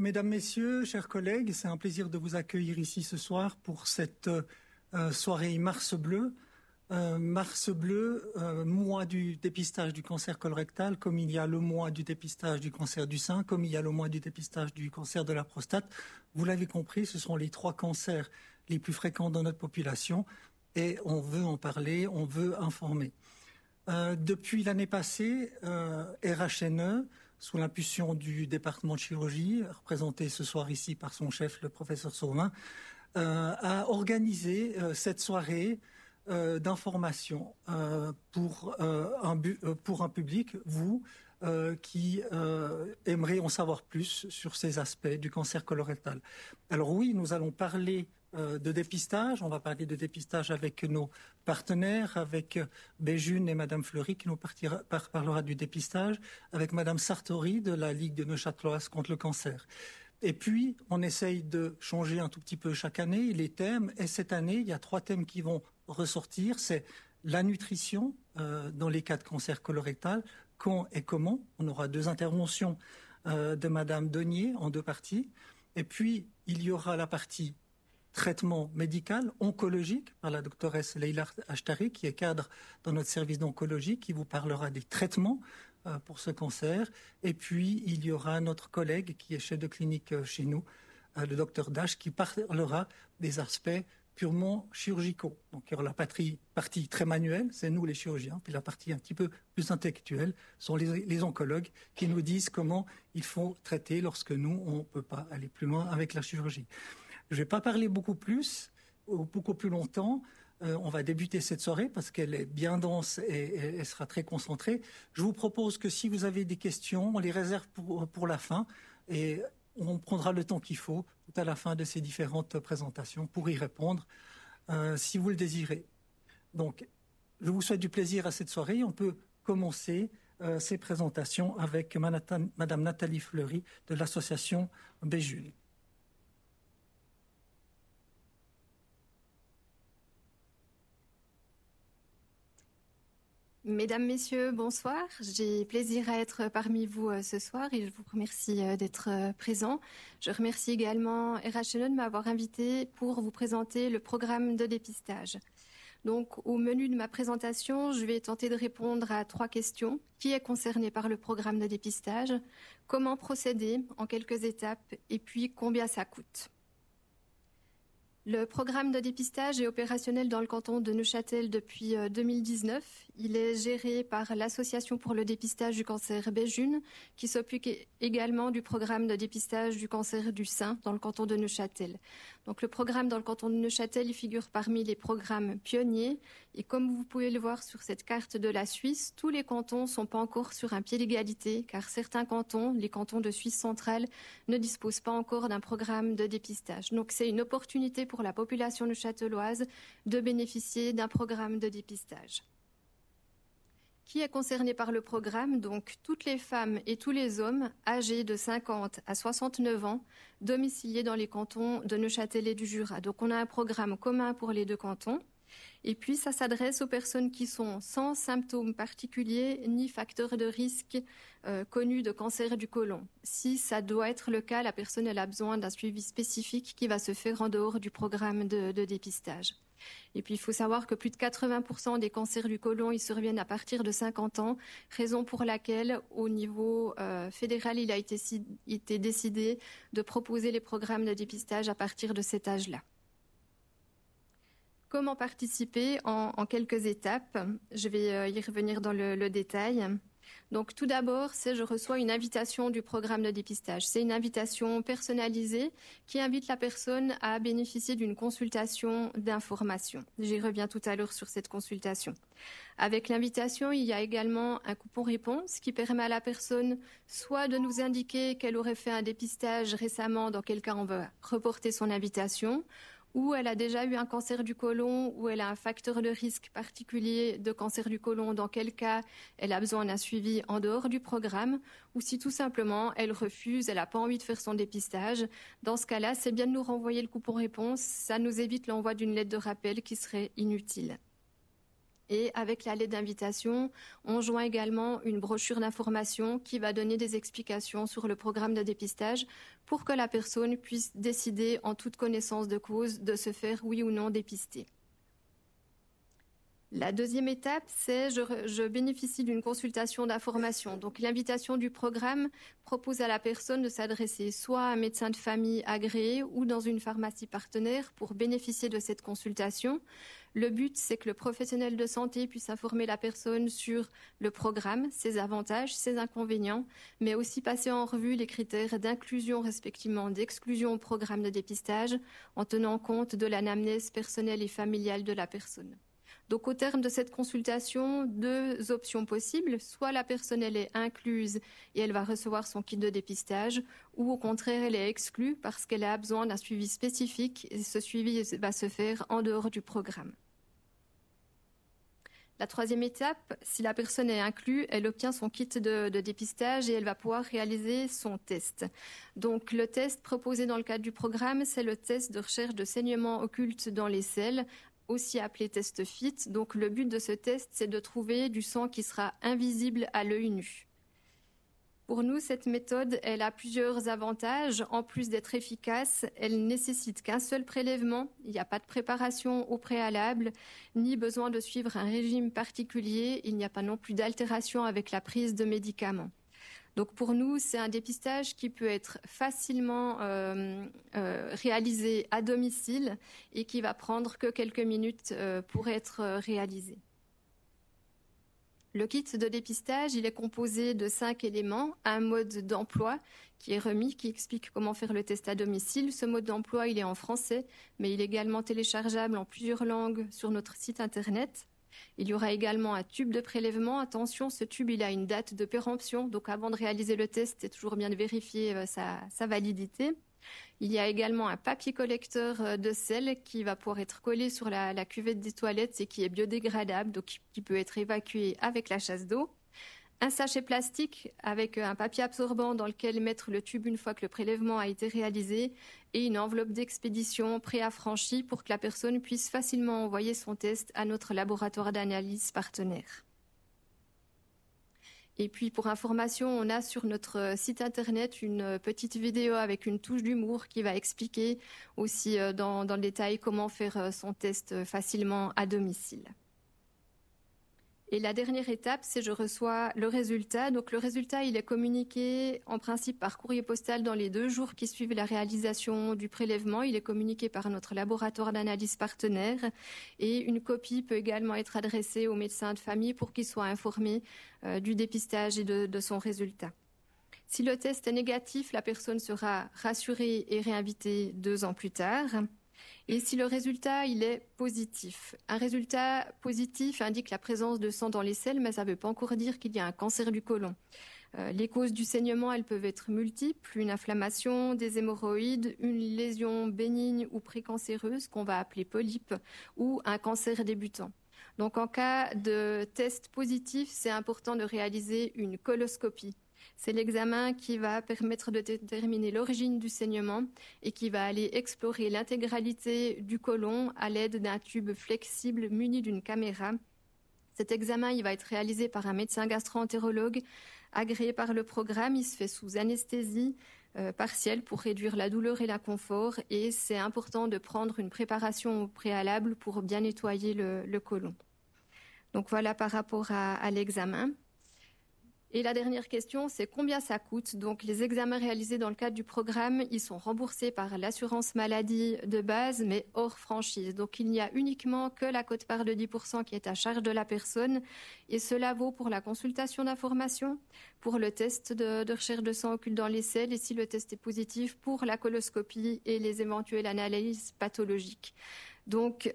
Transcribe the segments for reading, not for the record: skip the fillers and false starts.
Mesdames, Messieurs, chers collègues, c'est un plaisir de vous accueillir ici ce soir pour cette soirée Mars Bleu. Mars Bleu, mois du dépistage du cancer colorectal, comme il y a le mois du dépistage du cancer du sein, comme il y a le mois du dépistage du cancer de la prostate. Vous l'avez compris, ce sont les 3 cancers les plus fréquents dans notre population et on veut en parler, on veut informer. Depuis l'année passée, RHNE, sous l'impulsion du département de chirurgie, représenté ce soir ici par son chef, le professeur Sauvin, a organisé cette soirée d'information pour un public, vous, qui aimeriez en savoir plus sur ces aspects du cancer colorectal. Alors oui, nous allons parler de dépistage. On va parler de dépistage avec nos partenaires, avec Béjune et Madame Fleury qui nous parlera du dépistage, avec Madame Sartori de la Ligue de Neuchâteloise contre le cancer. Et puis, on essaye de changer un tout petit peu chaque année les thèmes. Et cette année, il y a 3 thèmes qui vont ressortir. C'est la nutrition dans les cas de cancer colorectal, quand et comment. On aura 2 interventions de Madame Denier en 2 parties. Et puis, il y aura la partie traitement médical, oncologique, par la doctoresse Leila Ashtari, qui est cadre dans notre service d'oncologie, qui vous parlera des traitements pour ce cancer. Et puis, il y aura notre collègue qui est chef de clinique chez nous, le docteur Dash, qui parlera des aspects purement chirurgicaux. Donc, il y aura la partie très manuelle, c'est nous les chirurgiens, puis la partie un petit peu plus intellectuelle sont les oncologues qui nous disent comment il faut traiter lorsque nous, on ne peut pas aller plus loin avec la chirurgie. Je ne vais pas parler beaucoup plus longtemps. On va débuter cette soirée parce qu'elle est bien dense et elle sera très concentrée. Je vous propose que si vous avez des questions, on les réserve pour la fin et on prendra le temps qu'il faut tout à la fin de ces différentes présentations pour y répondre si vous le désirez. Donc, je vous souhaite du plaisir à cette soirée. On peut commencer ces présentations avec Madame Nathalie Fleury de l'association Béjune. Mesdames, Messieurs, bonsoir. J'ai plaisir à être parmi vous ce soir et je vous remercie d'être présents. Je remercie également RHNE de m'avoir invité pour vous présenter le programme de dépistage. Donc, au menu de ma présentation, je vais tenter de répondre à 3 questions. Qui est concerné par le programme de dépistage? Comment procéder en quelques étapes? Et puis, combien ça coûte? Le programme de dépistage est opérationnel dans le canton de Neuchâtel depuis 2019. Il est géré par l'Association pour le dépistage du cancer Béjune, qui s'occupe également du programme de dépistage du cancer du sein dans le canton de Neuchâtel. Donc le programme dans le canton de Neuchâtel, il figure parmi les programmes pionniers. Et comme vous pouvez le voir sur cette carte de la Suisse, tous les cantons ne sont pas encore sur un pied d'égalité, car certains cantons, les cantons de Suisse centrale, ne disposent pas encore d'un programme de dépistage. Donc c'est une opportunité pour la population neuchâteloise de bénéficier d'un programme de dépistage. Qui est concerné par le programme? Donc toutes les femmes et tous les hommes âgés de 50 à 69 ans, domiciliés dans les cantons de Neuchâtel et du Jura. Donc on a un programme commun pour les 2 cantons. Et puis ça s'adresse aux personnes qui sont sans symptômes particuliers ni facteurs de risque connus de cancer du côlon. Si ça doit être le cas, la personne elle a besoin d'un suivi spécifique qui va se faire en dehors du programme de dépistage. Et puis il faut savoir que plus de 80% des cancers du côlon ils surviennent à partir de 50 ans, raison pour laquelle au niveau fédéral il a été décidé de proposer les programmes de dépistage à partir de cet âge-là. Comment participer en quelques étapes? Je vais y revenir dans le détail. Donc tout d'abord, je reçois une invitation du programme de dépistage. C'est une invitation personnalisée qui invite la personne à bénéficier d'une consultation d'information. J'y reviens tout à l'heure sur cette consultation. Avec l'invitation, il y a également un coupon réponse qui permet à la personne soit de nous indiquer qu'elle aurait fait un dépistage récemment, dans quel cas on va reporter son invitation, ou elle a déjà eu un cancer du côlon, ou elle a un facteur de risque particulier de cancer du côlon, dans quel cas elle a besoin d'un suivi en dehors du programme, ou si tout simplement elle refuse, elle n'a pas envie de faire son dépistage. Dans ce cas-là, c'est bien de nous renvoyer le coupon réponse, ça nous évite l'envoi d'une lettre de rappel qui serait inutile. Et avec la lettre d'invitation, on joint également une brochure d'information qui va donner des explications sur le programme de dépistage pour que la personne puisse décider en toute connaissance de cause de se faire oui ou non dépister. La deuxième étape, c'est je bénéficie d'une consultation d'information. Donc l'invitation du programme propose à la personne de s'adresser soit à un médecin de famille agréé ou dans une pharmacie partenaire pour bénéficier de cette consultation. Le but, c'est que le professionnel de santé puisse informer la personne sur le programme, ses avantages, ses inconvénients, mais aussi passer en revue les critères d'inclusion respectivement d'exclusion au programme de dépistage en tenant compte de l'anamnèse personnelle et familiale de la personne. Donc, au terme de cette consultation, 2 options possibles. Soit la personne elle est incluse et elle va recevoir son kit de dépistage, ou au contraire, elle est exclue parce qu'elle a besoin d'un suivi spécifique et ce suivi va se faire en dehors du programme. La troisième étape, si la personne est inclue, elle obtient son kit de dépistage et elle va pouvoir réaliser son test. Donc, le test proposé dans le cadre du programme, c'est le test de recherche de saignement occulte dans les selles, aussi appelé test FIT. Donc le but de ce test, c'est de trouver du sang qui sera invisible à l'œil nu. Pour nous, cette méthode, elle a plusieurs avantages. En plus d'être efficace, elle nécessite qu'un seul prélèvement. Il n'y a pas de préparation au préalable, ni besoin de suivre un régime particulier. Il n'y a pas non plus d'altération avec la prise de médicaments. Donc pour nous, c'est un dépistage qui peut être facilement réalisé à domicile et qui va prendre que quelques minutes pour être réalisé. Le kit de dépistage, il est composé de 5 éléments. Un mode d'emploi qui est remis, qui explique comment faire le test à domicile. Ce mode d'emploi, il est en français, mais il est également téléchargeable en plusieurs langues sur notre site internet. Il y aura également un tube de prélèvement. Attention, ce tube, il a une date de péremption. Donc, avant de réaliser le test, c'est toujours bien de vérifier sa validité. Il y a également un papier collecteur de sel qui va pouvoir être collé sur la cuvette des toilettes et qui est biodégradable, donc qui peut être évacué avec la chasse d'eau. Un sachet plastique avec un papier absorbant dans lequel mettre le tube une fois que le prélèvement a été réalisé et une enveloppe d'expédition préaffranchie pour que la personne puisse facilement envoyer son test à notre laboratoire d'analyse partenaire. Et puis pour information, on a sur notre site internet une petite vidéo avec une touche d'humour qui va expliquer aussi dans le détail comment faire son test facilement à domicile. Et la dernière étape, c'est je reçois le résultat. Donc le résultat, il est communiqué en principe par courrier postal dans les 2 jours qui suivent la réalisation du prélèvement. Il est communiqué par notre laboratoire d'analyse partenaire et une copie peut également être adressée au médecin de famille pour qu'il soit informé du dépistage et de son résultat. Si le test est négatif, la personne sera rassurée et réinvitée 2 ans plus tard. Et si le résultat il est positif, un résultat positif indique la présence de sang dans les selles, mais ça ne veut pas encore dire qu'il y a un cancer du côlon. Les causes du saignement, elles peuvent être multiples, une inflammation, des hémorroïdes, une lésion bénigne ou précancéreuse qu'on va appeler polype ou un cancer débutant. Donc en cas de test positif, c'est important de réaliser une coloscopie. C'est l'examen qui va permettre de déterminer l'origine du saignement et qui va aller explorer l'intégralité du côlon à l'aide d'un tube flexible muni d'une caméra. Cet examen, il va être réalisé par un médecin gastro-entérologue agréé par le programme. Il se fait sous anesthésie partielle pour réduire la douleur et l'inconfort. Et c'est important de prendre une préparation au préalable pour bien nettoyer le côlon. Donc voilà par rapport à l'examen. Et la dernière question, c'est combien ça coûte? Donc, les examens réalisés dans le cadre du programme, ils sont remboursés par l'assurance maladie de base, mais hors franchise. Donc, il n'y a uniquement que la quote-part de 10% qui est à charge de la personne. Et cela vaut pour la consultation d'information, pour le test de recherche de sang occulte dans les selles, et si le test est positif, pour la coloscopie et les éventuelles analyses pathologiques. Donc,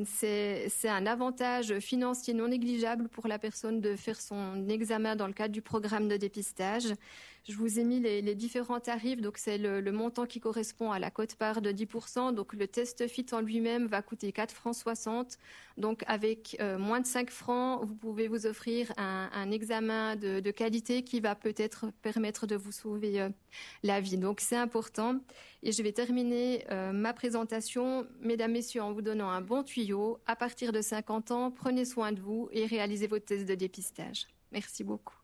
c'est un avantage financier non négligeable pour la personne de faire son examen dans le cadre du programme de dépistage. Je vous ai mis les différents tarifs, donc c'est le montant qui correspond à la quote-part de 10%. Donc le test fit en lui-même va coûter 4,60 francs. Donc avec moins de 5 francs, vous pouvez vous offrir un examen de qualité qui va peut-être permettre de vous sauver la vie. Donc c'est important. Et je vais terminer ma présentation, mesdames, messieurs, en vous donnant un bon tuyau. À partir de 50 ans, prenez soin de vous et réalisez vos tests de dépistage. Merci beaucoup.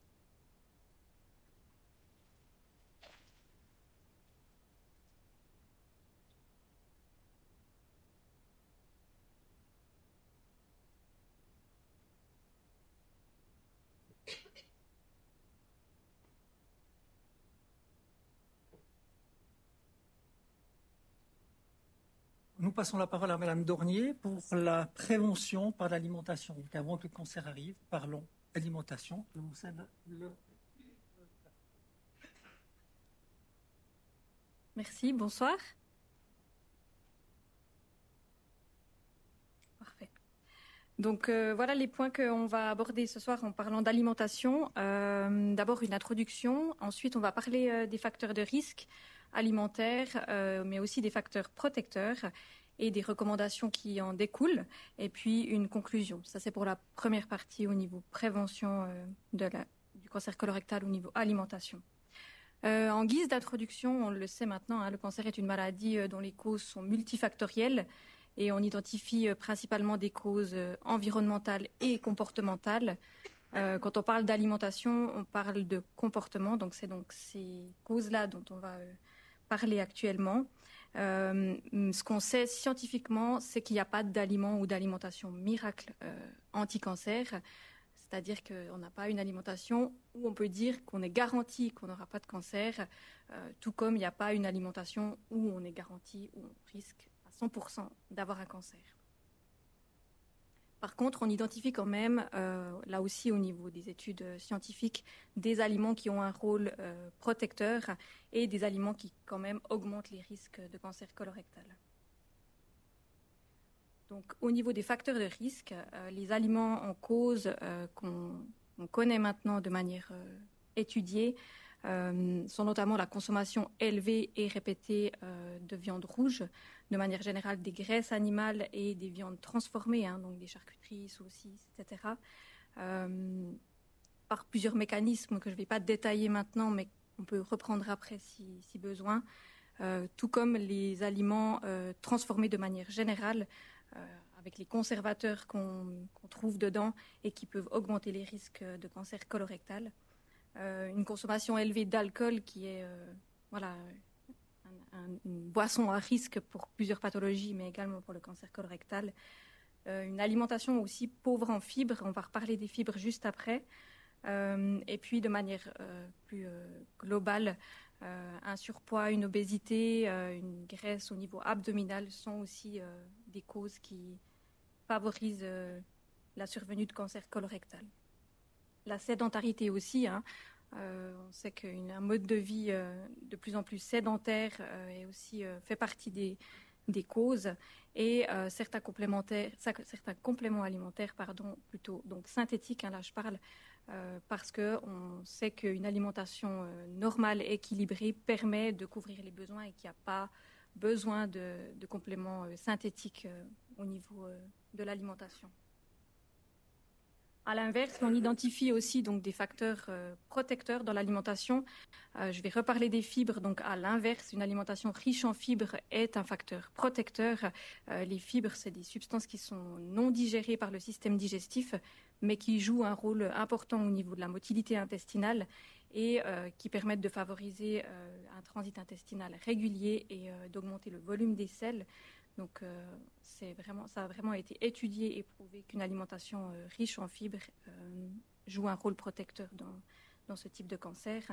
Nous passons la parole à Madame Dornier pour la prévention par l'alimentation. Donc avant que le cancer arrive, parlons alimentation. Je vous cède le... Merci, bonsoir. Parfait. Donc voilà les points qu'on va aborder ce soir en parlant d'alimentation. D'abord une introduction, ensuite on va parler des facteurs de risque alimentaires, mais aussi des facteurs protecteurs et des recommandations qui en découlent, et puis une conclusion. Ça c'est pour la première partie au niveau prévention du cancer colorectal au niveau alimentation. En guise d'introduction, on le sait maintenant, hein, le cancer est une maladie dont les causes sont multifactorielles et on identifie principalement des causes environnementales et comportementales. Quand on parle d'alimentation, on parle de comportement, donc c'est donc ces causes-là dont on va parler actuellement. Ce qu'on sait scientifiquement, c'est qu'il n'y a pas d'aliment ou d'alimentation miracle anti-cancer. C'est-à-dire qu'on n'a pas une alimentation où on peut dire qu'on est garanti qu'on n'aura pas de cancer, tout comme il n'y a pas une alimentation où on est garanti, où on risque à 100% d'avoir un cancer. Par contre, on identifie quand même, là aussi au niveau des études scientifiques, des aliments qui ont un rôle protecteur et des aliments qui quand même augmentent les risques de cancer colorectal. Donc, au niveau des facteurs de risque, les aliments en cause qu'on connaît maintenant de manière étudiée sont notamment la consommation élevée et répétée de viande rouge, de manière générale des graisses animales et des viandes transformées, hein, donc des charcuteries, saucisses, etc. Par plusieurs mécanismes que je ne vais pas détailler maintenant, mais qu'on peut reprendre après si besoin, tout comme les aliments transformés de manière générale, avec les conservateurs qu'on trouve dedans et qui peuvent augmenter les risques de cancer colorectal. Une consommation élevée d'alcool qui est une boisson à risque pour plusieurs pathologies, mais également pour le cancer colorectal. Une alimentation aussi pauvre en fibres, on va reparler des fibres juste après. Et puis de manière plus globale, un surpoids, une obésité, une graisse au niveau abdominal sont aussi des causes qui favorisent la survenue de cancer colorectal. La sédentarité aussi, hein. On sait qu'un mode de vie de plus en plus sédentaire est aussi, fait partie des causes et certains compléments alimentaires, plutôt donc synthétiques, hein, là je parle, parce qu'on sait qu'une alimentation normale, équilibrée, permet de couvrir les besoins et qu'il n'y a pas besoin de compléments synthétiques au niveau de l'alimentation. À l'inverse, on identifie aussi donc des facteurs protecteurs dans l'alimentation. Je vais reparler des fibres. Donc, à l'inverse, une alimentation riche en fibres est un facteur protecteur. Les fibres, c'est des substances qui sont non digérées par le système digestif, mais qui jouent un rôle important au niveau de la motilité intestinale et qui permettent de favoriser un transit intestinal régulier et d'augmenter le volume des selles. Donc, ça a vraiment été étudié et prouvé qu'une alimentation riche en fibres joue un rôle protecteur dans ce type de cancer.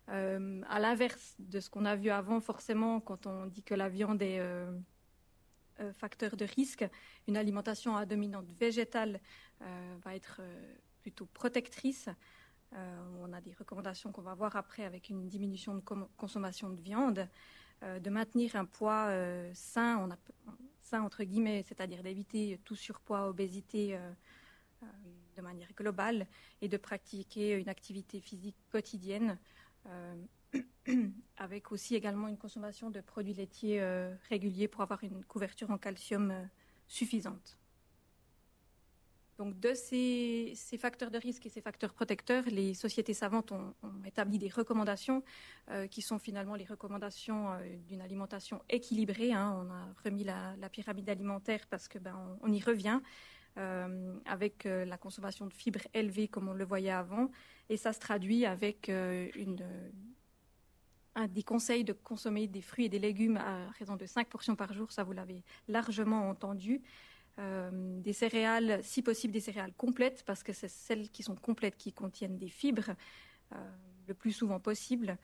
À l'inverse de ce qu'on a vu avant, forcément, quand on dit que la viande est facteur de risque, une alimentation à dominante végétale va être plutôt protectrice. On a des recommandations qu'on va voir après avec une diminution de consommation de viande. De maintenir un poids sain entre guillemets, c'est-à-dire d'éviter tout surpoids, obésité de manière globale et de pratiquer une activité physique quotidienne avec aussi également une consommation de produits laitiers réguliers pour avoir une couverture en calcium suffisante. Donc de ces facteurs de risque et ces facteurs protecteurs, les sociétés savantes ont établi des recommandations qui sont finalement les recommandations d'une alimentation équilibrée. On a remis la pyramide alimentaire parce que on y revient avec la consommation de fibres élevée comme on le voyait avant, et ça se traduit avec des conseils de consommer des fruits et des légumes à raison de 5 portions par jour, ça vous l'avez largement entendu. Des céréales, si possible des céréales complètes, parce que c'est celles qui sont complètes qui contiennent des fibres le plus souvent possible.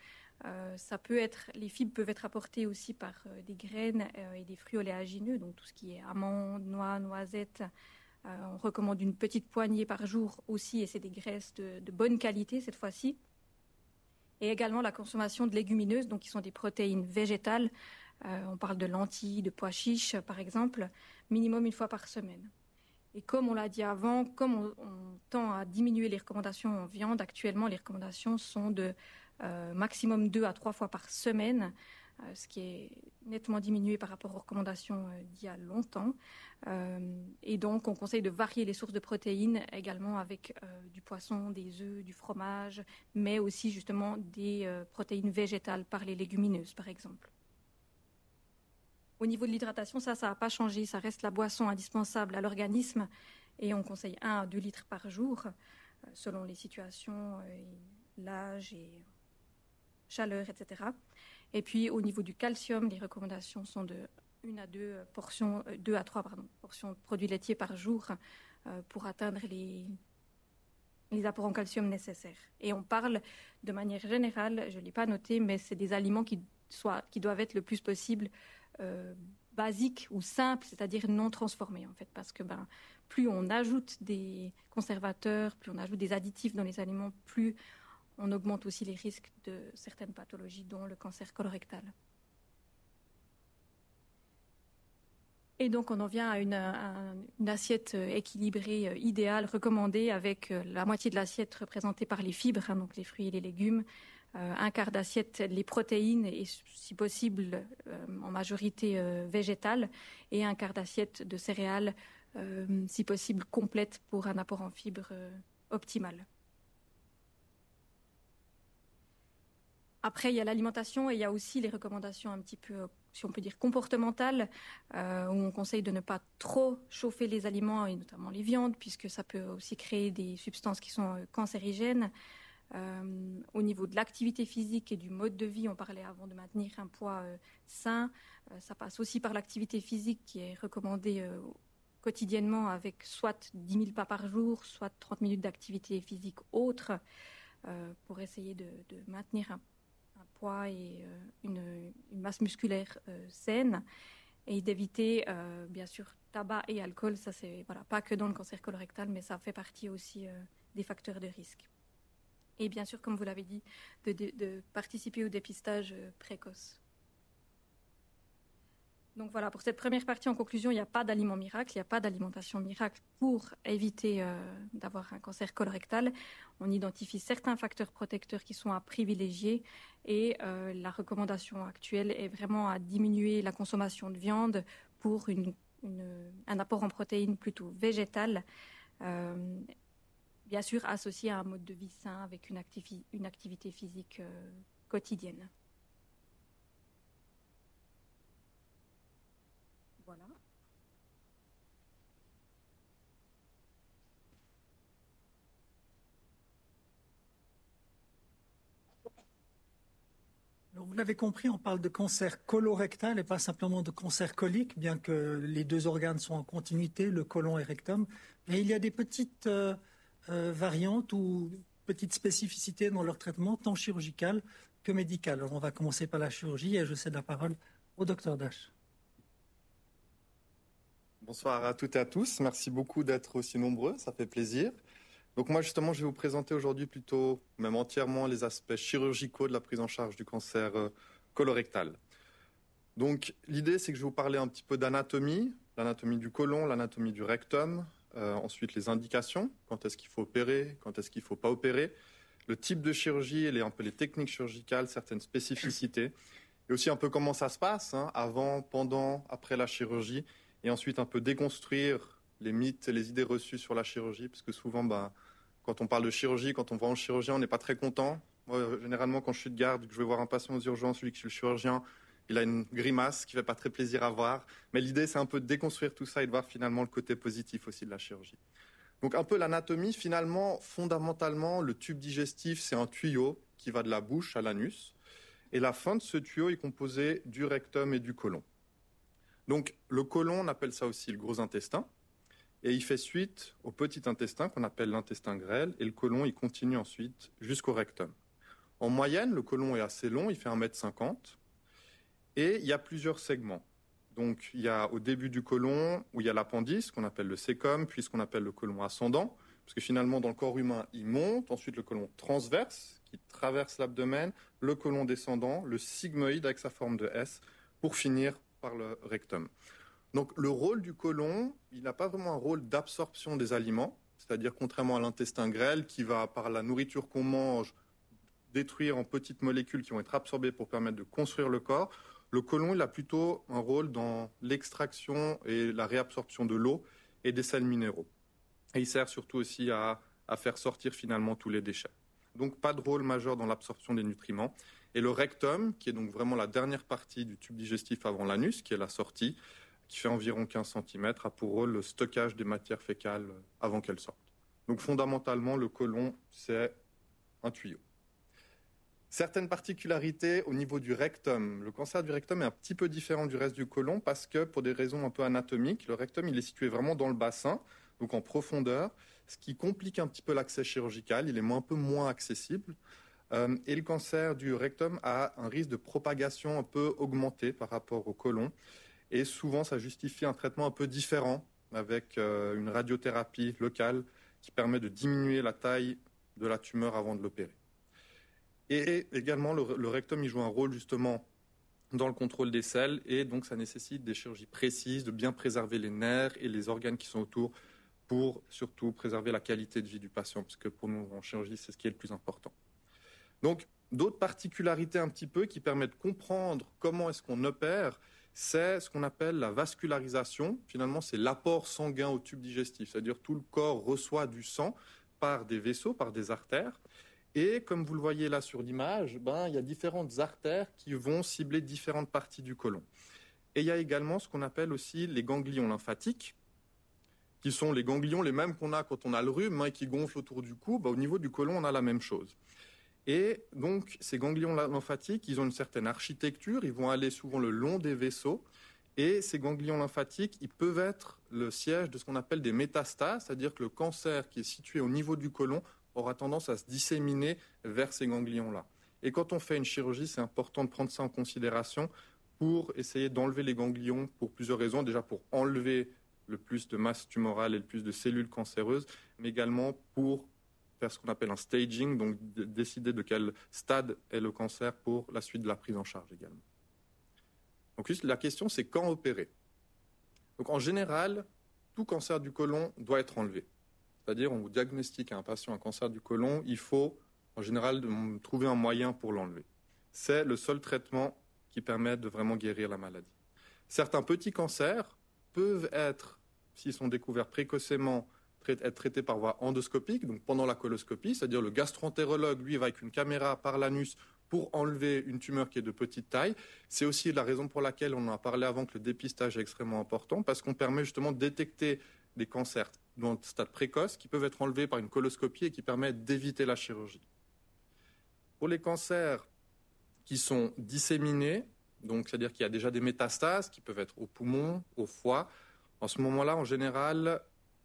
Les fibres peuvent être apportées aussi par des graines et des fruits oléagineux, donc tout ce qui est amandes, noix, noisettes. On recommande une petite poignée par jour aussi, et c'est des graisses de bonne qualité cette fois-ci. Et également la consommation de légumineuses, donc qui sont des protéines végétales. On parle de lentilles, de pois chiches, par exemple, minimum une fois par semaine. Et comme on l'a dit avant, comme on tend à diminuer les recommandations en viande, actuellement, les recommandations sont de maximum 2 à 3 fois par semaine, ce qui est nettement diminué par rapport aux recommandations d'il y a longtemps. Et donc, on conseille de varier les sources de protéines également avec du poisson, des œufs, du fromage, mais aussi justement des protéines végétales par les légumineuses, par exemple. Au niveau de l'hydratation, ça n'a pas changé. Ça reste la boisson indispensable à l'organisme et on conseille 1 à 2 litres par jour selon les situations, l'âge et chaleur, etc. Et puis au niveau du calcium, les recommandations sont de 1 à 2 portions, 2 à 3 portions de produits laitiers par jour pour atteindre les apports en calcium nécessaires. Et on parle de manière générale, je ne l'ai pas noté, mais c'est des aliments qui doivent être le plus possible basiques ou simples, c'est-à-dire non transformés en fait, parce que plus on ajoute des conservateurs, plus on ajoute des additifs dans les aliments, plus on augmente aussi les risques de certaines pathologies, dont le cancer colorectal. Et donc on en vient à une assiette équilibrée, idéale, recommandée, avec la moitié de l'assiette représentée par les fibres, donc les fruits et les légumes, 1/4 d'assiette les protéines et si possible en majorité végétales, et 1/4 d'assiette de céréales si possible complètes pour un apport en fibres optimal. Après, il y a l'alimentation et il y a aussi les recommandations un petit peu, si on peut dire, comportementales, où on conseille de ne pas trop chauffer les aliments et notamment les viandes, puisque ça peut aussi créer des substances qui sont cancérigènes. Au niveau de l'activité physique et du mode de vie, on parlait avant de maintenir un poids sain. Ça passe aussi par l'activité physique qui est recommandée quotidiennement avec soit 10 000 pas par jour, soit 30 minutes d'activité physique autre pour essayer de maintenir un poids et une masse musculaire saine, et d'éviter bien sûr tabac et alcool. Ça c'est pas que dans le cancer colorectal, mais ça fait partie aussi des facteurs de risque. Et bien sûr, comme vous l'avez dit, de participer au dépistage précoce. Donc voilà, pour cette première partie, en conclusion, il n'y a pas d'aliment miracle, il n'y a pas d'alimentation miracle pour éviter d'avoir un cancer colorectal. On identifie certains facteurs protecteurs qui sont à privilégier, et la recommandation actuelle est vraiment à diminuer la consommation de viande pour un apport en protéines plutôt végétal, bien sûr associé à un mode de vie sain avec une activité physique quotidienne. Voilà. Alors, vous l'avez compris, on parle de cancer colorectal et pas simplement de cancer colique, bien que les deux organes sont en continuité, le côlon et rectum. Mais il y a des petites variantes ou petites spécificités dans leur traitement, tant chirurgical que médical. Alors, on va commencer par la chirurgie et je cède la parole au Dr Dash. Bonsoir à toutes et à tous. Merci beaucoup d'être aussi nombreux, ça fait plaisir. Donc moi, justement, je vais vous présenter aujourd'hui plutôt, même entièrement, les aspects chirurgicaux de la prise en charge du cancer colorectal. Donc l'idée, c'est que je vais vous parler un petit peu d'anatomie, l'anatomie du côlon, l'anatomie du rectum, ensuite les indications, quand est-ce qu'il faut opérer, quand est-ce qu'il ne faut pas opérer, le type de chirurgie et un peu les techniques chirurgicales, certaines spécificités, et aussi un peu comment ça se passe, avant, pendant, après la chirurgie, et ensuite un peu déconstruire les mythes et les idées reçues sur la chirurgie, parce que souvent, quand on parle de chirurgie, quand on va en chirurgien, on n'est pas très content. Moi, généralement, quand je suis de garde, que je vais voir un patient aux urgences, celui qui est le chirurgien, il a une grimace qui ne fait pas très plaisir à voir. Mais l'idée, c'est un peu de déconstruire tout ça et de voir finalement le côté positif aussi de la chirurgie. Donc un peu l'anatomie, finalement, fondamentalement, le tube digestif, c'est un tuyau qui va de la bouche à l'anus. Et la fin de ce tuyau est composée du rectum et du côlon. Donc le côlon, on appelle ça aussi le gros intestin. Et il fait suite au petit intestin qu'on appelle l'intestin grêle. Et le côlon, il continue ensuite jusqu'au rectum. En moyenne, le côlon est assez long, il fait 1,50 m. Et il y a plusieurs segments. Donc il y a au début du côlon, où il y a l'appendice, qu'on appelle le cæcum, puis ce qu'on appelle le côlon ascendant. Parce que finalement, dans le corps humain, il monte. Ensuite, le côlon transverse, qui traverse l'abdomen. Le côlon descendant, le sigmoïde avec sa forme de S, pour finir par le rectum. Donc le rôle du côlon, il n'a pas vraiment un rôle d'absorption des aliments, c'est-à-dire contrairement à l'intestin grêle qui va, par la nourriture qu'on mange, détruire en petites molécules qui vont être absorbées pour permettre de construire le corps. Le côlon, il a plutôt un rôle dans l'extraction et la réabsorption de l'eau et des sels minéraux. Et il sert surtout aussi à faire sortir finalement tous les déchets. Donc pas de rôle majeur dans l'absorption des nutriments. Et le rectum, qui est donc vraiment la dernière partie du tube digestif avant l'anus, qui est la sortie, qui fait environ 15 cm, a pour rôle le stockage des matières fécales avant qu'elles sortent. Donc fondamentalement, le côlon, c'est un tuyau. Certaines particularités au niveau du rectum. Le cancer du rectum est un petit peu différent du reste du côlon parce que, pour des raisons un peu anatomiques, le rectum, il est situé vraiment dans le bassin, donc en profondeur, ce qui complique un petit peu l'accès chirurgical, il est un peu moins accessible. Et le cancer du rectum a un risque de propagation un peu augmenté par rapport au côlon. Et souvent, ça justifie un traitement un peu différent avec une radiothérapie locale qui permet de diminuer la taille de la tumeur avant de l'opérer. Et également, le rectum, il joue un rôle justement dans le contrôle des selles et donc ça nécessite des chirurgies précises, de bien préserver les nerfs et les organes qui sont autour pour surtout préserver la qualité de vie du patient, parce que pour nous, en chirurgie, c'est ce qui est le plus important. Donc, d'autres particularités un petit peu qui permettent de comprendre comment est-ce qu'on opère, c'est ce qu'on appelle la vascularisation. Finalement, c'est l'apport sanguin au tube digestif, c'est-à-dire tout le corps reçoit du sang par des vaisseaux, par des artères. Et comme vous le voyez là sur l'image, il y a différentes artères qui vont cibler différentes parties du côlon. Et il y a également ce qu'on appelle aussi les ganglions lymphatiques, qui sont les ganglions les mêmes qu'on a quand on a le rhume, qui gonflent autour du cou. Au niveau du côlon, on a la même chose. Et donc, ces ganglions lymphatiques, ils ont une certaine architecture, ils vont aller souvent le long des vaisseaux. Et ces ganglions lymphatiques, ils peuvent être le siège de ce qu'on appelle des métastases, c'est-à-dire que le cancer qui est situé au niveau du côlon aura tendance à se disséminer vers ces ganglions-là. Et quand on fait une chirurgie, c'est important de prendre ça en considération pour essayer d'enlever les ganglions pour plusieurs raisons. Déjà pour enlever le plus de masse tumorale et le plus de cellules cancéreuses, mais également pour faire ce qu'on appelle un staging, donc décider de quel stade est le cancer pour la suite de la prise en charge également. Donc la question, c'est quand opérer. Donc en général, tout cancer du côlon doit être enlevé. C'est-à-dire, on vous diagnostique à un patient un cancer du côlon, il faut en général trouver un moyen pour l'enlever. C'est le seul traitement qui permet de vraiment guérir la maladie. Certains petits cancers peuvent être, s'ils sont découverts précocement, être traités par voie endoscopique, donc pendant la coloscopie, c'est-à-dire le gastro-entérologue, lui, va avec une caméra par l'anus pour enlever une tumeur qui est de petite taille. C'est aussi la raison pour laquelle on en a parlé avant que le dépistage est extrêmement important, parce qu'on permet justement de détecter des cancers dans le stade précoce qui peuvent être enlevés par une coloscopie et qui permettent d'éviter la chirurgie. Pour les cancers qui sont disséminés, donc c'est-à-dire qu'il y a déjà des métastases qui peuvent être au poumon, au foie, en ce moment-là, en général,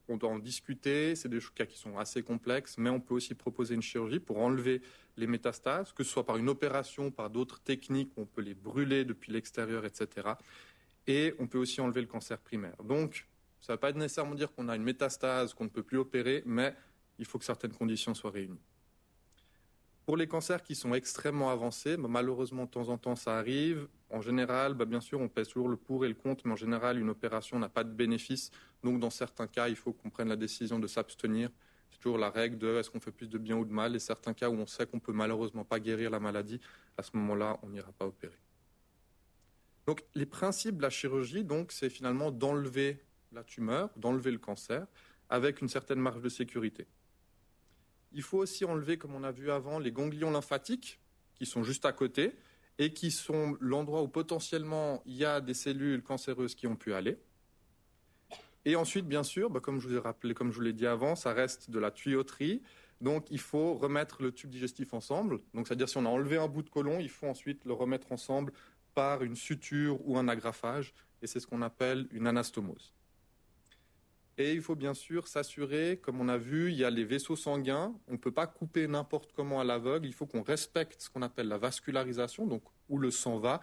on doit en discuter, c'est des cas qui sont assez complexes, mais on peut aussi proposer une chirurgie pour enlever les métastases, que ce soit par une opération, par d'autres techniques, on peut les brûler depuis l'extérieur, etc. Et on peut aussi enlever le cancer primaire. Donc, ça ne veut pas nécessairement dire qu'on a une métastase, qu'on ne peut plus opérer, mais il faut que certaines conditions soient réunies. Pour les cancers qui sont extrêmement avancés, malheureusement, de temps en temps, ça arrive. En général, bien sûr, on pèse toujours le pour et le contre, mais en général, une opération n'a pas de bénéfice. Donc, dans certains cas, il faut qu'on prenne la décision de s'abstenir C'est toujours la règle de est-ce qu'on fait plus de bien ou de mal. Et certains cas où on sait qu'on peut malheureusement pas guérir la maladie, à ce moment-là, on n'ira pas opérer. Donc, les principes de la chirurgie, donc, c'est finalement d'enlever la tumeur, d'enlever le cancer, avec une certaine marge de sécurité. Il faut aussi enlever, comme on a vu avant, les ganglions lymphatiques, qui sont juste à côté, et qui sont l'endroit où potentiellement il y a des cellules cancéreuses qui ont pu aller. Et ensuite, bien sûr, comme je vous ai rappelé, comme je vous l'ai dit avant, ça reste de la tuyauterie. Donc, il faut remettre le tube digestif ensemble. Donc, c'est-à-dire, si on a enlevé un bout de côlon, il faut ensuite le remettre ensemble par une suture ou un agrafage. Et c'est ce qu'on appelle une anastomose. Et il faut bien sûr s'assurer, comme on a vu, il y a les vaisseaux sanguins. On ne peut pas couper n'importe comment à l'aveugle. Il faut qu'on respecte ce qu'on appelle la vascularisation, donc où le sang va.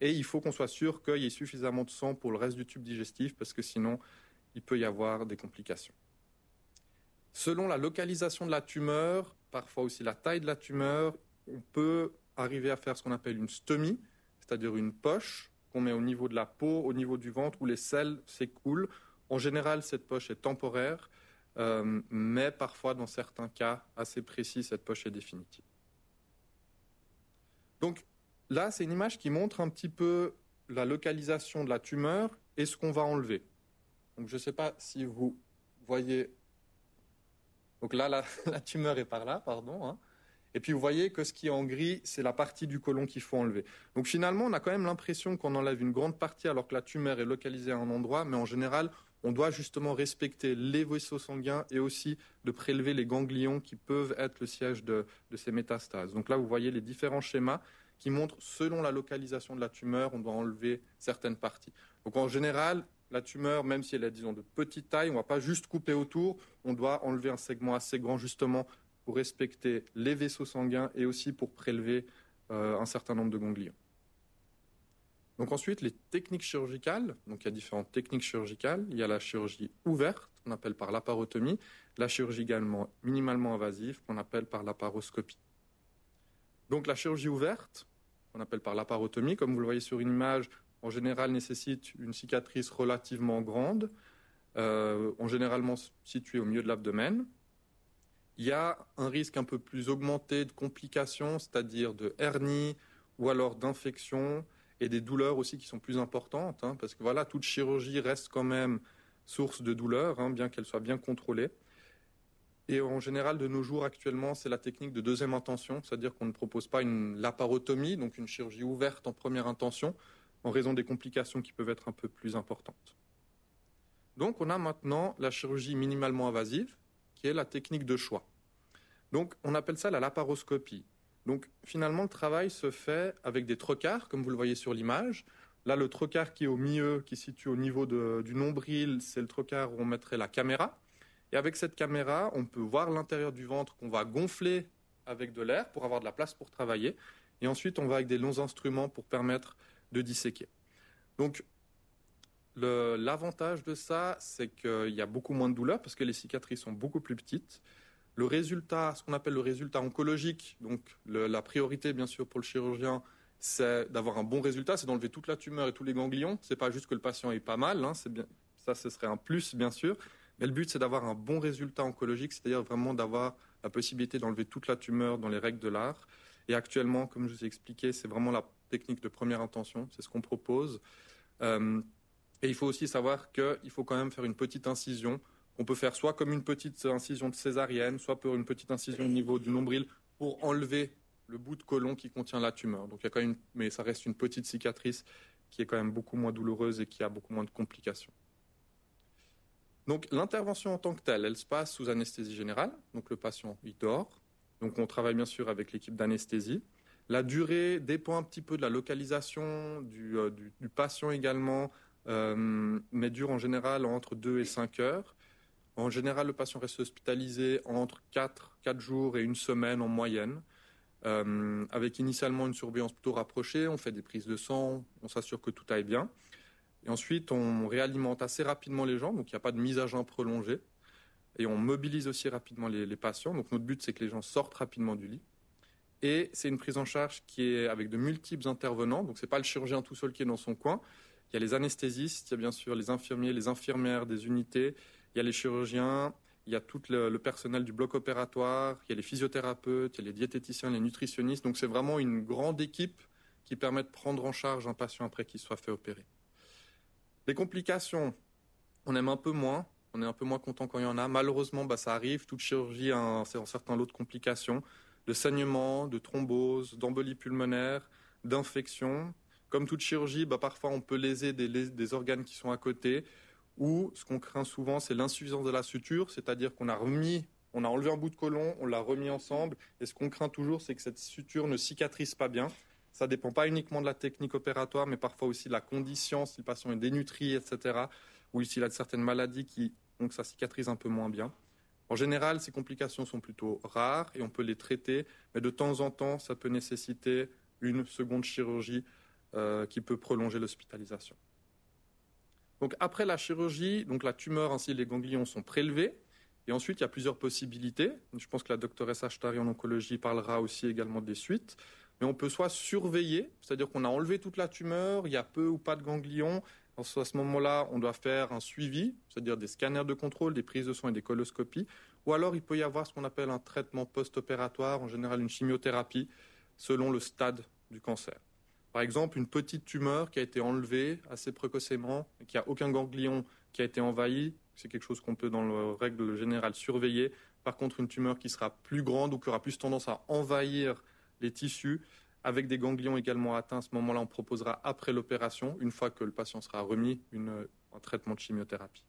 Et il faut qu'on soit sûr qu'il y ait suffisamment de sang pour le reste du tube digestif, parce que sinon, il peut y avoir des complications. Selon la localisation de la tumeur, parfois aussi la taille de la tumeur, on peut arriver à faire ce qu'on appelle une stomie, c'est-à-dire une poche qu'on met au niveau de la peau, au niveau du ventre, où les selles s'écoulent. En général, cette poche est temporaire, mais parfois, dans certains cas assez précis, cette poche est définitive. Donc là, c'est une image qui montre un petit peu la localisation de la tumeur et ce qu'on va enlever. Donc je ne sais pas si vous voyez... Donc là, la tumeur est par là, pardon. Et puis vous voyez que ce qui est en gris, c'est la partie du côlon qu'il faut enlever. Donc finalement, on a quand même l'impression qu'on enlève une grande partie alors que la tumeur est localisée à un endroit, mais en général, on doit justement respecter les vaisseaux sanguins et aussi de prélever les ganglions qui peuvent être le siège de ces métastases. Donc là, vous voyez les différents schémas qui montrent, selon la localisation de la tumeur, on doit enlever certaines parties. Donc en général, la tumeur, même si elle est, disons, de petite taille, on ne va pas juste couper autour, on doit enlever un segment assez grand justement pour respecter les vaisseaux sanguins et aussi pour prélever un certain nombre de ganglions. Donc ensuite, les techniques chirurgicales. Donc il y a différentes techniques chirurgicales. Il y a la chirurgie ouverte, qu'on appelle par laparotomie, la chirurgie également minimalement invasive, qu'on appelle par laparoscopie. Donc la chirurgie ouverte, qu'on appelle par laparotomie, comme vous le voyez sur une image, en général nécessite une cicatrice relativement grande, généralement située au milieu de l'abdomen. Il y a un risque un peu plus augmenté de complications, c'est-à-dire de hernie ou alors d'infection, et des douleurs aussi qui sont plus importantes, parce que voilà, toute chirurgie reste quand même source de douleur, bien qu'elle soit bien contrôlée. Et en général, de nos jours, actuellement, c'est la technique de deuxième intention, c'est-à-dire qu'on ne propose pas une laparotomie, donc une chirurgie ouverte en première intention, en raison des complications qui peuvent être un peu plus importantes. Donc on a maintenant la chirurgie minimalement invasive, qui est la technique de choix. Donc on appelle ça la laparoscopie. Donc finalement, le travail se fait avec des trocars, comme vous le voyez sur l'image. Là, le trocar qui est au milieu, qui se situe au niveau du nombril, c'est le trocar où on mettrait la caméra. Et avec cette caméra, on peut voir l'intérieur du ventre qu'on va gonfler avec de l'air pour avoir de la place pour travailler. Et ensuite, on va avec des longs instruments pour permettre de disséquer. Donc, l'avantage de ça, c'est qu'il y a beaucoup moins de douleur parce que les cicatrices sont beaucoup plus petites. Le résultat, ce qu'on appelle le résultat oncologique, donc la priorité bien sûr pour le chirurgien, c'est d'avoir un bon résultat, c'est d'enlever toute la tumeur et tous les ganglions. C'est pas juste que le patient ait pas mal, c'est bien, ça ce serait un plus bien sûr, mais le but c'est d'avoir un bon résultat oncologique, c'est-à-dire vraiment d'avoir la possibilité d'enlever toute la tumeur dans les règles de l'art. Et actuellement, comme je vous ai expliqué, c'est vraiment la technique de première intention, c'est ce qu'on propose. Et il faut aussi savoir qu'il faut quand même faire une petite incision. On peut faire soit comme une petite incision de césarienne, soit pour une petite incision au niveau du nombril pour enlever le bout de côlon qui contient la tumeur. Donc il y a quand même mais ça reste une petite cicatrice qui est quand même beaucoup moins douloureuse et qui a beaucoup moins de complications. Donc l'intervention en tant que telle, elle se passe sous anesthésie générale. Donc le patient, il dort. Donc on travaille bien sûr avec l'équipe d'anesthésie. La durée dépend un petit peu de la localisation du patient également, mais dure en général entre 2 et 5 heures. En général, le patient reste hospitalisé entre 4 jours et une semaine en moyenne, avec initialement une surveillance plutôt rapprochée. On fait des prises de sang, on s'assure que tout aille bien. Et ensuite, on réalimente assez rapidement les gens, donc il n'y a pas de mise à jeun prolongée. Et on mobilise aussi rapidement les patients. Donc notre but, c'est que les gens sortent rapidement du lit. Et c'est une prise en charge qui est avec de multiples intervenants. Donc ce n'est pas le chirurgien tout seul qui est dans son coin. Il y a les anesthésistes, il y a bien sûr les infirmiers, les infirmières des unités. Il y a les chirurgiens, il y a tout le personnel du bloc opératoire, il y a les physiothérapeutes, il y a les diététiciens, les nutritionnistes. Donc c'est vraiment une grande équipe qui permet de prendre en charge un patient après qu'il soit fait opérer. Les complications, on aime un peu moins. On est un peu moins content quand il y en a. Malheureusement, ça arrive. Toute chirurgie a un certain lot de complications, de saignement, de thrombose, d'embolie pulmonaire, d'infection. Comme toute chirurgie, parfois on peut léser des organes qui sont à côté. Ou ce qu'on craint souvent, c'est l'insuffisance de la suture, c'est-à-dire qu'on a enlevé un bout de côlon, on l'a remis ensemble. Et ce qu'on craint toujours, c'est que cette suture ne cicatrise pas bien. Ça ne dépend pas uniquement de la technique opératoire, mais parfois aussi de la condition, si le patient est dénutri, etc. Ou s'il a certaines maladies qui font que ça cicatrise un peu moins bien. En général, ces complications sont plutôt rares et on peut les traiter, mais de temps en temps, ça peut nécessiter une seconde chirurgie qui peut prolonger l'hospitalisation. Donc après la chirurgie, donc la tumeur ainsi les ganglions sont prélevés. Et ensuite, il y a plusieurs possibilités. Je pense que la doctoresse Ashtari en oncologie parlera aussi également des suites. Mais on peut soit surveiller, c'est-à-dire qu'on a enlevé toute la tumeur, il y a peu ou pas de ganglions. À ce moment-là, on doit faire un suivi, c'est-à-dire des scanners de contrôle, des prises de sang et des coloscopies. Ou alors, il peut y avoir ce qu'on appelle un traitement post-opératoire, en général une chimiothérapie, selon le stade du cancer. Par exemple, une petite tumeur qui a été enlevée assez précocement, et qui n'a aucun ganglion qui a été envahi, c'est quelque chose qu'on peut, dans la règle générale, surveiller. Par contre, une tumeur qui sera plus grande ou qui aura plus tendance à envahir les tissus, avec des ganglions également atteints, à ce moment-là, on proposera après l'opération, une fois que le patient sera remis, un traitement de chimiothérapie.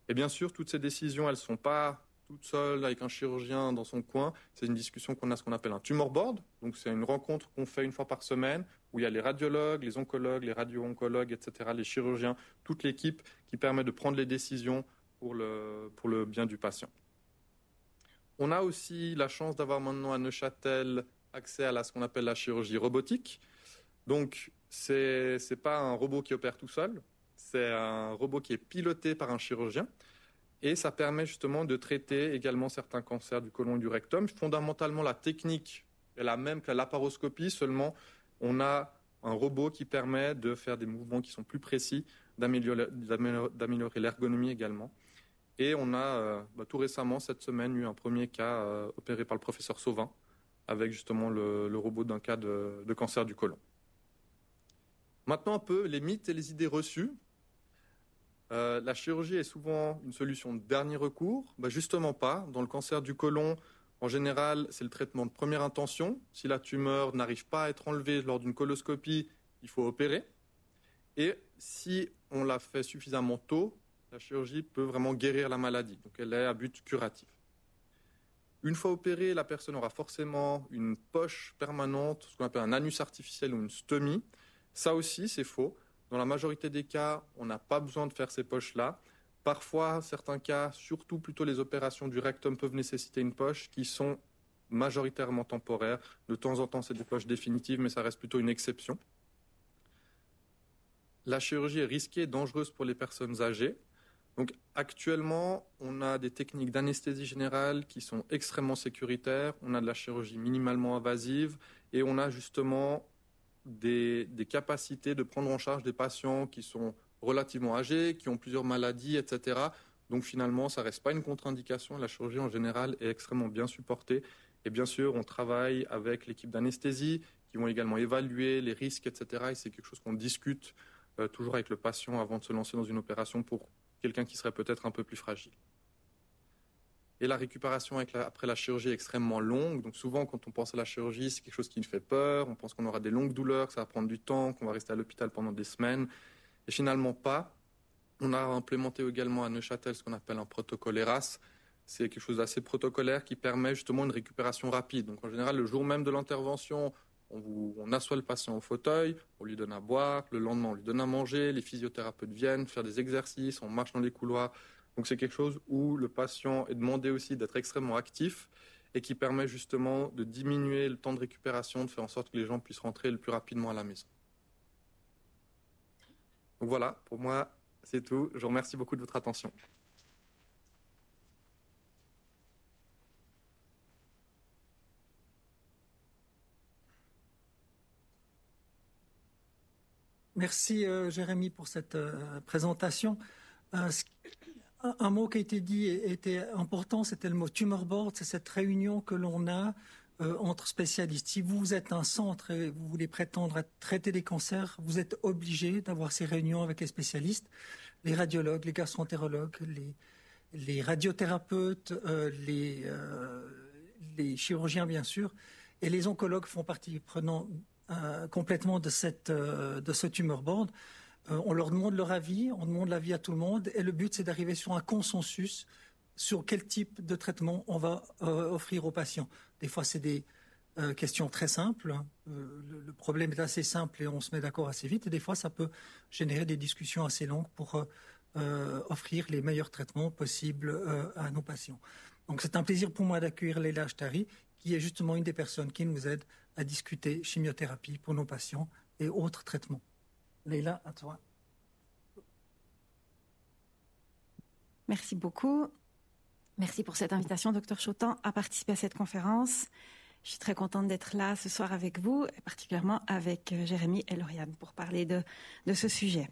Et bien sûr, toutes ces décisions, elles ne sont pas toutes seules avec un chirurgien dans son coin. C'est une discussion qu'on a, ce qu'on appelle un tumor board. Donc c'est une rencontre qu'on fait une fois par semaine, où il y a les radiologues, les oncologues, les radio-oncologues, etc., les chirurgiens, toute l'équipe qui permet de prendre les décisions pour le bien du patient. On a aussi la chance d'avoir maintenant à Neuchâtel accès à ce qu'on appelle la chirurgie robotique. Donc, ce n'est pas un robot qui opère tout seul, c'est un robot qui est piloté par un chirurgien. Et ça permet justement de traiter également certains cancers du côlon et du rectum. Fondamentalement, la technique est la même que la laparoscopie, seulement on a un robot qui permet de faire des mouvements qui sont plus précis, d'améliorer l'ergonomie également. Et on a tout récemment, cette semaine, eu un premier cas opéré par le professeur Sauvin, avec justement le robot d'un cas de cancer du côlon. Maintenant un peu les mythes et les idées reçues. La chirurgie est souvent une solution de dernier recours. Justement pas. Dans le cancer du côlon, en général, c'est le traitement de première intention. Si la tumeur n'arrive pas à être enlevée lors d'une coloscopie, il faut opérer. Et si on la fait suffisamment tôt, la chirurgie peut vraiment guérir la maladie. Donc elle est à but curatif. Une fois opérée, la personne aura forcément une poche permanente, ce qu'on appelle un anus artificiel ou une stomie. Ça aussi, c'est faux. Dans la majorité des cas, on n'a pas besoin de faire ces poches-là. Parfois, certains cas, surtout plutôt les opérations du rectum, peuvent nécessiter une poche qui sont majoritairement temporaires. De temps en temps, c'est des poches définitives, mais ça reste plutôt une exception. La chirurgie est risquée et dangereuse pour les personnes âgées. Donc actuellement, on a des techniques d'anesthésie générale qui sont extrêmement sécuritaires. On a de la chirurgie minimalement invasive et on a justement des capacités de prendre en charge des patients qui sont relativement âgés, qui ont plusieurs maladies, etc. Donc finalement, ça ne reste pas une contre-indication. La chirurgie en général est extrêmement bien supportée. Et bien sûr, on travaille avec l'équipe d'anesthésie qui vont également évaluer les risques, etc. Et c'est quelque chose qu'on discute toujours avec le patient avant de se lancer dans une opération pour quelqu'un qui serait peut-être un peu plus fragile. Et la récupération après la chirurgie est extrêmement longue. Donc souvent, quand on pense à la chirurgie, c'est quelque chose qui nous fait peur. On pense qu'on aura des longues douleurs, que ça va prendre du temps, qu'on va rester à l'hôpital pendant des semaines. Et finalement pas. On a implémenté également à Neuchâtel ce qu'on appelle un protocole ERAS. C'est quelque chose d'assez protocolaire qui permet justement une récupération rapide. Donc en général, le jour même de l'intervention, on assoit le patient au fauteuil, on lui donne à boire, le lendemain on lui donne à manger, les physiothérapeutes viennent faire des exercices, on marche dans les couloirs. Donc c'est quelque chose où le patient est demandé aussi d'être extrêmement actif et qui permet justement de diminuer le temps de récupération, de faire en sorte que les gens puissent rentrer le plus rapidement à la maison. Donc voilà, pour moi c'est tout. Je vous remercie beaucoup de votre attention. Merci Jérémy pour cette présentation. Un mot qui a été dit était important, c'était le mot tumor board, c'est cette réunion que l'on a entre spécialistes. Si vous êtes un centre et vous voulez prétendre à traiter des cancers, vous êtes obligé d'avoir ces réunions avec les spécialistes, les radiologues, les gastroentérologues, les radiothérapeutes, les chirurgiens bien sûr, et les oncologues font partie prenante complètement de ce tumor board. On leur demande leur avis, on demande l'avis à tout le monde, et le but c'est d'arriver sur un consensus sur quel type de traitement on va offrir aux patients. Des fois c'est des questions très simples, le problème est assez simple et on se met d'accord assez vite, et des fois ça peut générer des discussions assez longues pour offrir les meilleurs traitements possibles à nos patients. Donc c'est un plaisir pour moi d'accueillir Leila Ashtari, qui est justement une des personnes qui nous aide à discuter chimiothérapie pour nos patients et autres traitements. Leila, à toi. Merci beaucoup. Merci pour cette invitation, Dr Chotan, à participer à cette conférence. Je suis très contente d'être là ce soir avec vous, et particulièrement avec Jérémy et Lauriane, pour parler de ce sujet.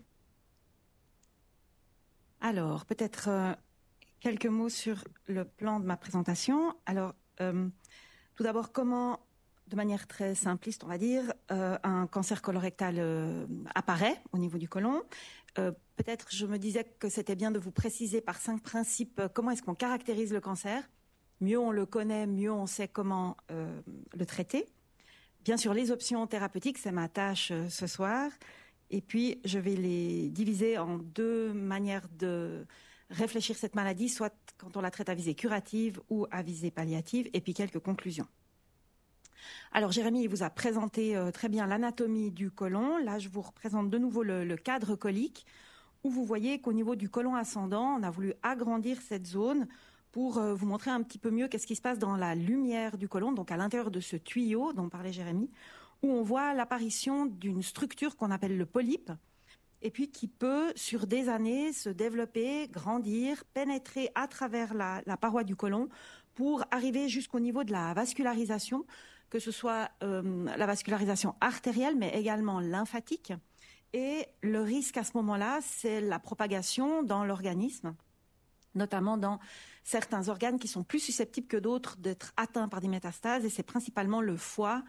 Alors, peut-être quelques mots sur le plan de ma présentation. Alors, tout d'abord, comment, de manière très simpliste, on va dire, un cancer colorectal apparaît au niveau du côlon. Peut-être, je me disais que c'était bien de vous préciser par 5 principes comment est-ce qu'on caractérise le cancer. Mieux on le connaît, mieux on sait comment le traiter. Bien sûr, les options thérapeutiques, c'est ma tâche ce soir. Et puis, je vais les diviser en 2 manières de réfléchir cette maladie, soit quand on la traite à visée curative ou à visée palliative, et puis quelques conclusions. Alors, Jérémy vous a présenté très bien l'anatomie du côlon. Là, je vous représente de nouveau le cadre colique, où vous voyez qu'au niveau du côlon ascendant, on a voulu agrandir cette zone pour vous montrer un petit peu mieux qu'est-ce qui se passe dans la lumière du côlon, donc à l'intérieur de ce tuyau dont parlait Jérémy, où on voit l'apparition d'une structure qu'on appelle le polype, et puis qui peut, sur des années, se développer, grandir, pénétrer à travers la paroi du côlon pour arriver jusqu'au niveau de la vascularisation, que ce soit la vascularisation artérielle, mais également lymphatique. Et le risque à ce moment-là, c'est la propagation dans l'organisme, notamment dans certains organes qui sont plus susceptibles que d'autres d'être atteints par des métastases, et c'est principalement le foie,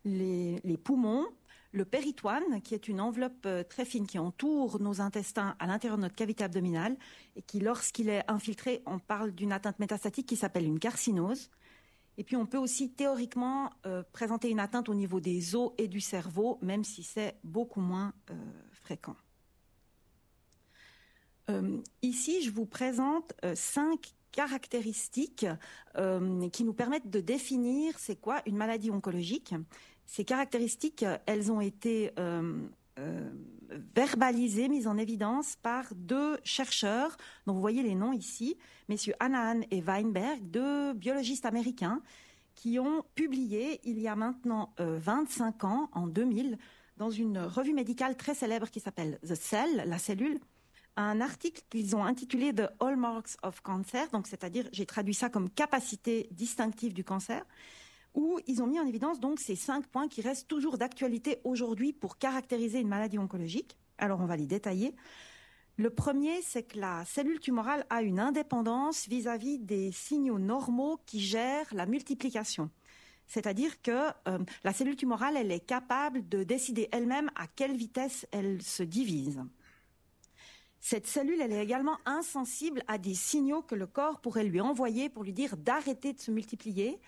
les poumons, le péritoine, qui est une enveloppe très fine qui entoure nos intestins à l'intérieur de notre cavité abdominale, et qui, lorsqu'il est infiltré, on parle d'une atteinte métastatique qui s'appelle une carcinose. Et puis on peut aussi théoriquement présenter une atteinte au niveau des os et du cerveau, même si c'est beaucoup moins fréquent. Ici, je vous présente 5 caractéristiques qui nous permettent de définir c'est quoi une maladie oncologique. Ces caractéristiques, elles ont été verbalisées, mises en évidence par 2 chercheurs, dont vous voyez les noms ici, messieurs Hanahan et Weinberg, 2 biologistes américains qui ont publié il y a maintenant 25 ans, en 2000, dans une revue médicale très célèbre qui s'appelle The Cell, la cellule, un article qu'ils ont intitulé The Hallmarks of Cancer, donc c'est-à-dire, j'ai traduit ça comme capacité distinctive du cancer, où ils ont mis en évidence donc ces 5 points qui restent toujours d'actualité aujourd'hui pour caractériser une maladie oncologique. Alors on va les détailler. Le premier, c'est que la cellule tumorale a une indépendance vis-à-vis des signaux normaux qui gèrent la multiplication. C'est-à-dire que la cellule tumorale, elle est capable de décider elle-même à quelle vitesse elle se divise. Cette cellule, elle est également insensible à des signaux que le corps pourrait lui envoyer pour lui dire d'arrêter de se multiplier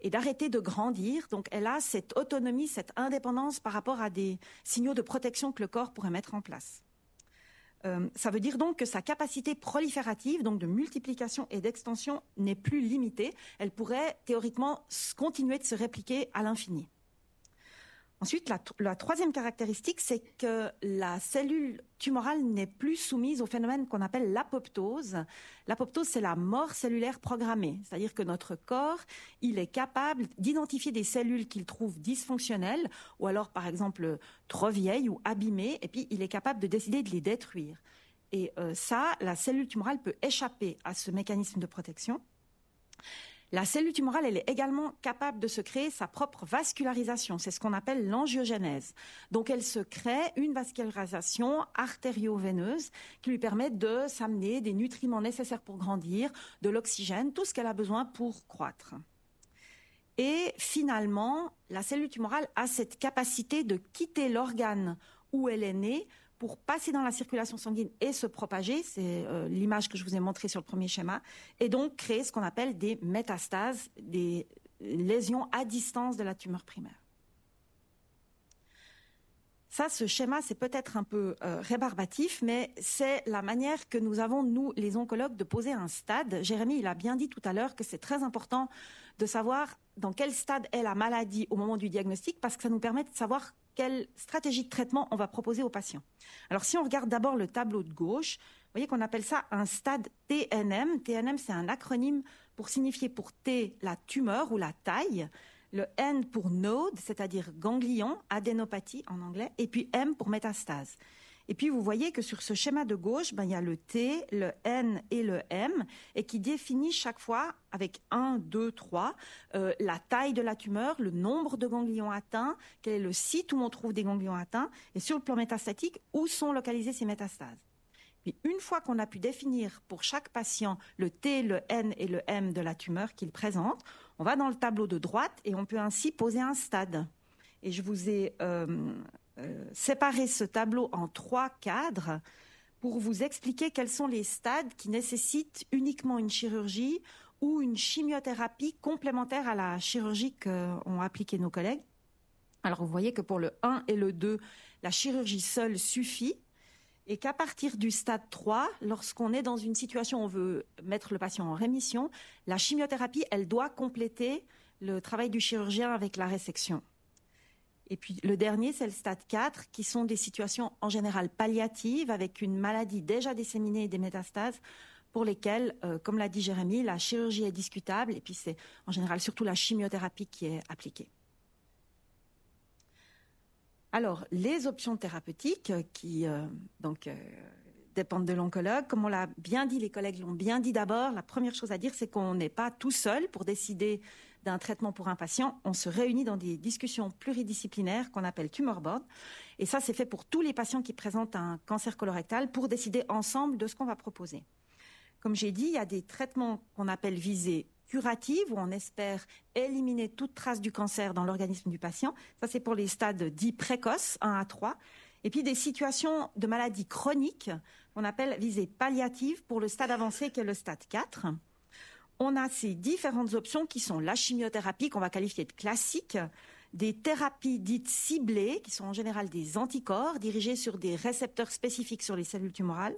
et d'arrêter de grandir. Donc elle a cette autonomie, cette indépendance par rapport à des signaux de protection que le corps pourrait mettre en place. Ça veut dire donc que sa capacité proliférative, donc de multiplication et d'extension, n'est plus limitée. Elle pourrait théoriquement continuer de se répliquer à l'infini. Ensuite, la troisième caractéristique, c'est que la cellule tumorale n'est plus soumise au phénomène qu'on appelle l'apoptose. L'apoptose, c'est la mort cellulaire programmée. C'est-à-dire que notre corps, il est capable d'identifier des cellules qu'il trouve dysfonctionnelles, ou alors, par exemple, trop vieilles ou abîmées, et puis il est capable de décider de les détruire. Et ça, la cellule tumorale peut échapper à ce mécanisme de protection. La cellule tumorale, elle est également capable de se créer sa propre vascularisation. C'est ce qu'on appelle l'angiogenèse. Donc, elle se crée une vascularisation artério-veineuse qui lui permet de s'amener des nutriments nécessaires pour grandir, de l'oxygène, tout ce qu'elle a besoin pour croître. Et finalement, la cellule tumorale a cette capacité de quitter l'organe où elle est née pour passer dans la circulation sanguine et se propager, c'est l'image que je vous ai montrée sur le premier schéma, et donc créer ce qu'on appelle des métastases, des lésions à distance de la tumeur primaire. Ça, ce schéma, c'est peut-être un peu rébarbatif, mais c'est la manière que nous avons, nous, les oncologues, de poser un stade. Jérémy, il a bien dit tout à l'heure que c'est très important de savoir dans quel stade est la maladie au moment du diagnostic, parce que ça nous permet de savoir quelle stratégie de traitement on va proposer aux patients. Alors, si on regarde d'abord le tableau de gauche, vous voyez qu'on appelle ça un stade TNM. TNM, c'est un acronyme pour signifier pour T, la tumeur ou la taille, le N pour node, c'est-à-dire ganglion, adénopathie en anglais, et puis M pour métastase. Et puis, vous voyez que sur ce schéma de gauche, il y a le T, le N et le M, et qui définit chaque fois, avec 1, 2, 3, la taille de la tumeur, le nombre de ganglions atteints, quel est le site où on trouve des ganglions atteints, et sur le plan métastatique, où sont localisées ces métastases. Puis, une fois qu'on a pu définir pour chaque patient le T, le N et le M de la tumeur qu'il présente, on va dans le tableau de droite et on peut ainsi poser un stade. Et je vous ai séparer ce tableau en 3 cadres pour vous expliquer quels sont les stades qui nécessitent uniquement une chirurgie ou une chimiothérapie complémentaire à la chirurgie qu'ont appliqué nos collègues. Alors, vous voyez que pour le 1 et le 2, la chirurgie seule suffit et qu'à partir du stade 3, lorsqu'on est dans une situation où on veut mettre le patient en rémission, la chimiothérapie, elle doit compléter le travail du chirurgien avec la résection. Et puis le dernier, c'est le stade 4, qui sont des situations en général palliatives, avec une maladie déjà disséminée et des métastases, pour lesquelles, comme l'a dit Jérémy, la chirurgie est discutable, et puis c'est en général surtout la chimiothérapie qui est appliquée. Alors, les options thérapeutiques qui dépendent de l'oncologue, comme on l'a bien dit, les collègues l'ont bien dit d'abord, la première chose à dire, c'est qu'on n'est pas tout seul pour décider d'un traitement pour un patient. On se réunit dans des discussions pluridisciplinaires qu'on appelle tumor board. Et ça, c'est fait pour tous les patients qui présentent un cancer colorectal pour décider ensemble de ce qu'on va proposer. Comme j'ai dit, il y a des traitements qu'on appelle visée curative, où on espère éliminer toute trace du cancer dans l'organisme du patient. Ça, c'est pour les stades dits précoces, 1 à 3. Et puis des situations de maladies chroniques qu'on appelle visée palliative pour le stade avancé qui est le stade 4. On a ces différentes options qui sont la chimiothérapie qu'on va qualifier de classique, des thérapies dites ciblées qui sont en général des anticorps dirigés sur des récepteurs spécifiques sur les cellules tumorales.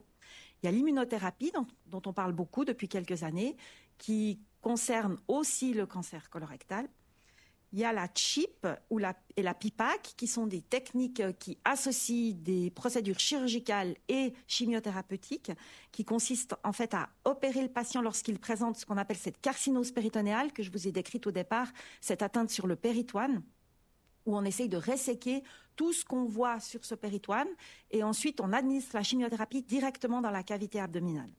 Il y a l'immunothérapie dont on parle beaucoup depuis quelques années qui concerne aussi le cancer colorectal. Il y a la CHIP et la PIPAC, qui sont des techniques qui associent des procédures chirurgicales et chimiothérapeutiques, qui consistent en fait à opérer le patient lorsqu'il présente ce qu'on appelle cette carcinose péritonéale que je vous ai décrite au départ, cette atteinte sur le péritoine, où on essaye de resséquer tout ce qu'on voit sur ce péritoine, et ensuite on administre la chimiothérapie directement dans la cavité abdominale.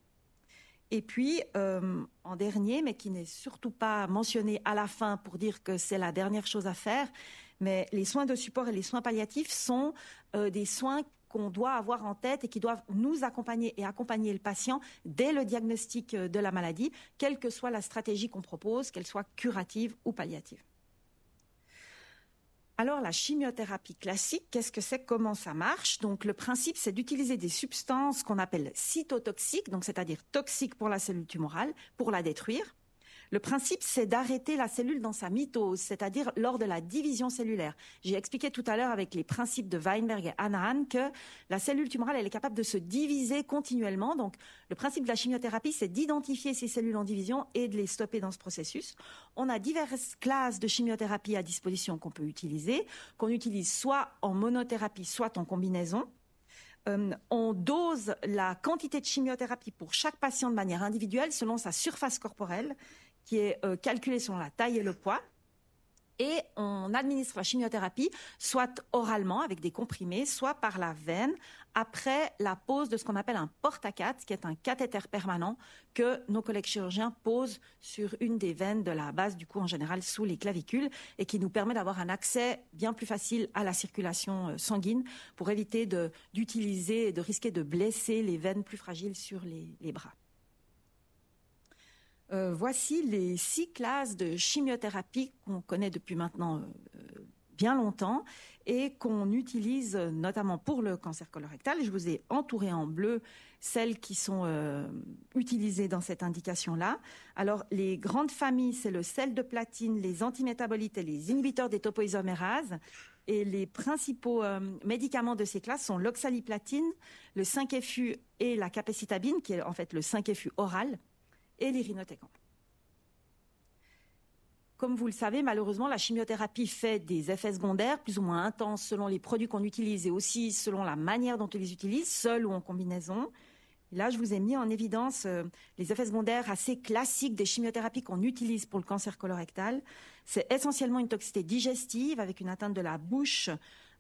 Et puis, en dernier, mais qui n'est surtout pas mentionné à la fin pour dire que c'est la dernière chose à faire, mais les soins de support et les soins palliatifs sont des soins qu'on doit avoir en tête et qui doivent nous accompagner et accompagner le patient dès le diagnostic de la maladie, quelle que soit la stratégie qu'on propose, qu'elle soit curative ou palliative. Alors, la chimiothérapie classique, qu'est-ce que c'est, comment ça marche? Donc, le principe, c'est d'utiliser des substances qu'on appelle cytotoxiques, donc c'est-à-dire toxiques pour la cellule tumorale, pour la détruire. Le principe, c'est d'arrêter la cellule dans sa mitose, c'est-à-dire lors de la division cellulaire. J'ai expliqué tout à l'heure avec les principes de Weinberg et Hanahan que la cellule tumorale, elle est capable de se diviser continuellement. Donc, le principe de la chimiothérapie, c'est d'identifier ces cellules en division et de les stopper dans ce processus. On a diverses classes de chimiothérapie à disposition qu'on peut utiliser, qu'on utilise soit en monothérapie, soit en combinaison. On dose la quantité de chimiothérapie pour chaque patient de manière individuelle selon sa surface corporelle, qui est calculée selon la taille et le poids. Et on administre la chimiothérapie soit oralement avec des comprimés, soit par la veine après la pose de ce qu'on appelle un porte-à-cath, qui est un cathéter permanent que nos collègues chirurgiens posent sur une des veines de la base du cou, en général sous les clavicules, et qui nous permet d'avoir un accès bien plus facile à la circulation sanguine pour éviter d'utiliser et de risquer de blesser les veines plus fragiles sur les bras. Voici les 6 classes de chimiothérapie qu'on connaît depuis maintenant bien longtemps et qu'on utilise notamment pour le cancer colorectal. Je vous ai entouré en bleu celles qui sont utilisées dans cette indication-là. Alors, les grandes familles, c'est le sel de platine, les antimétabolites et les inhibiteurs des topoisomérases. Et les principaux médicaments de ces classes sont l'oxaliplatine, le 5-FU et la capecitabine, qui est en fait le 5-FU oral, et l'irinotecan. Comme vous le savez, malheureusement, la chimiothérapie fait des effets secondaires plus ou moins intenses selon les produits qu'on utilise et aussi selon la manière dont on les utilise, seuls ou en combinaison. Et là, je vous ai mis en évidence les effets secondaires assez classiques des chimiothérapies qu'on utilise pour le cancer colorectal. C'est essentiellement une toxicité digestive avec une atteinte de la bouche,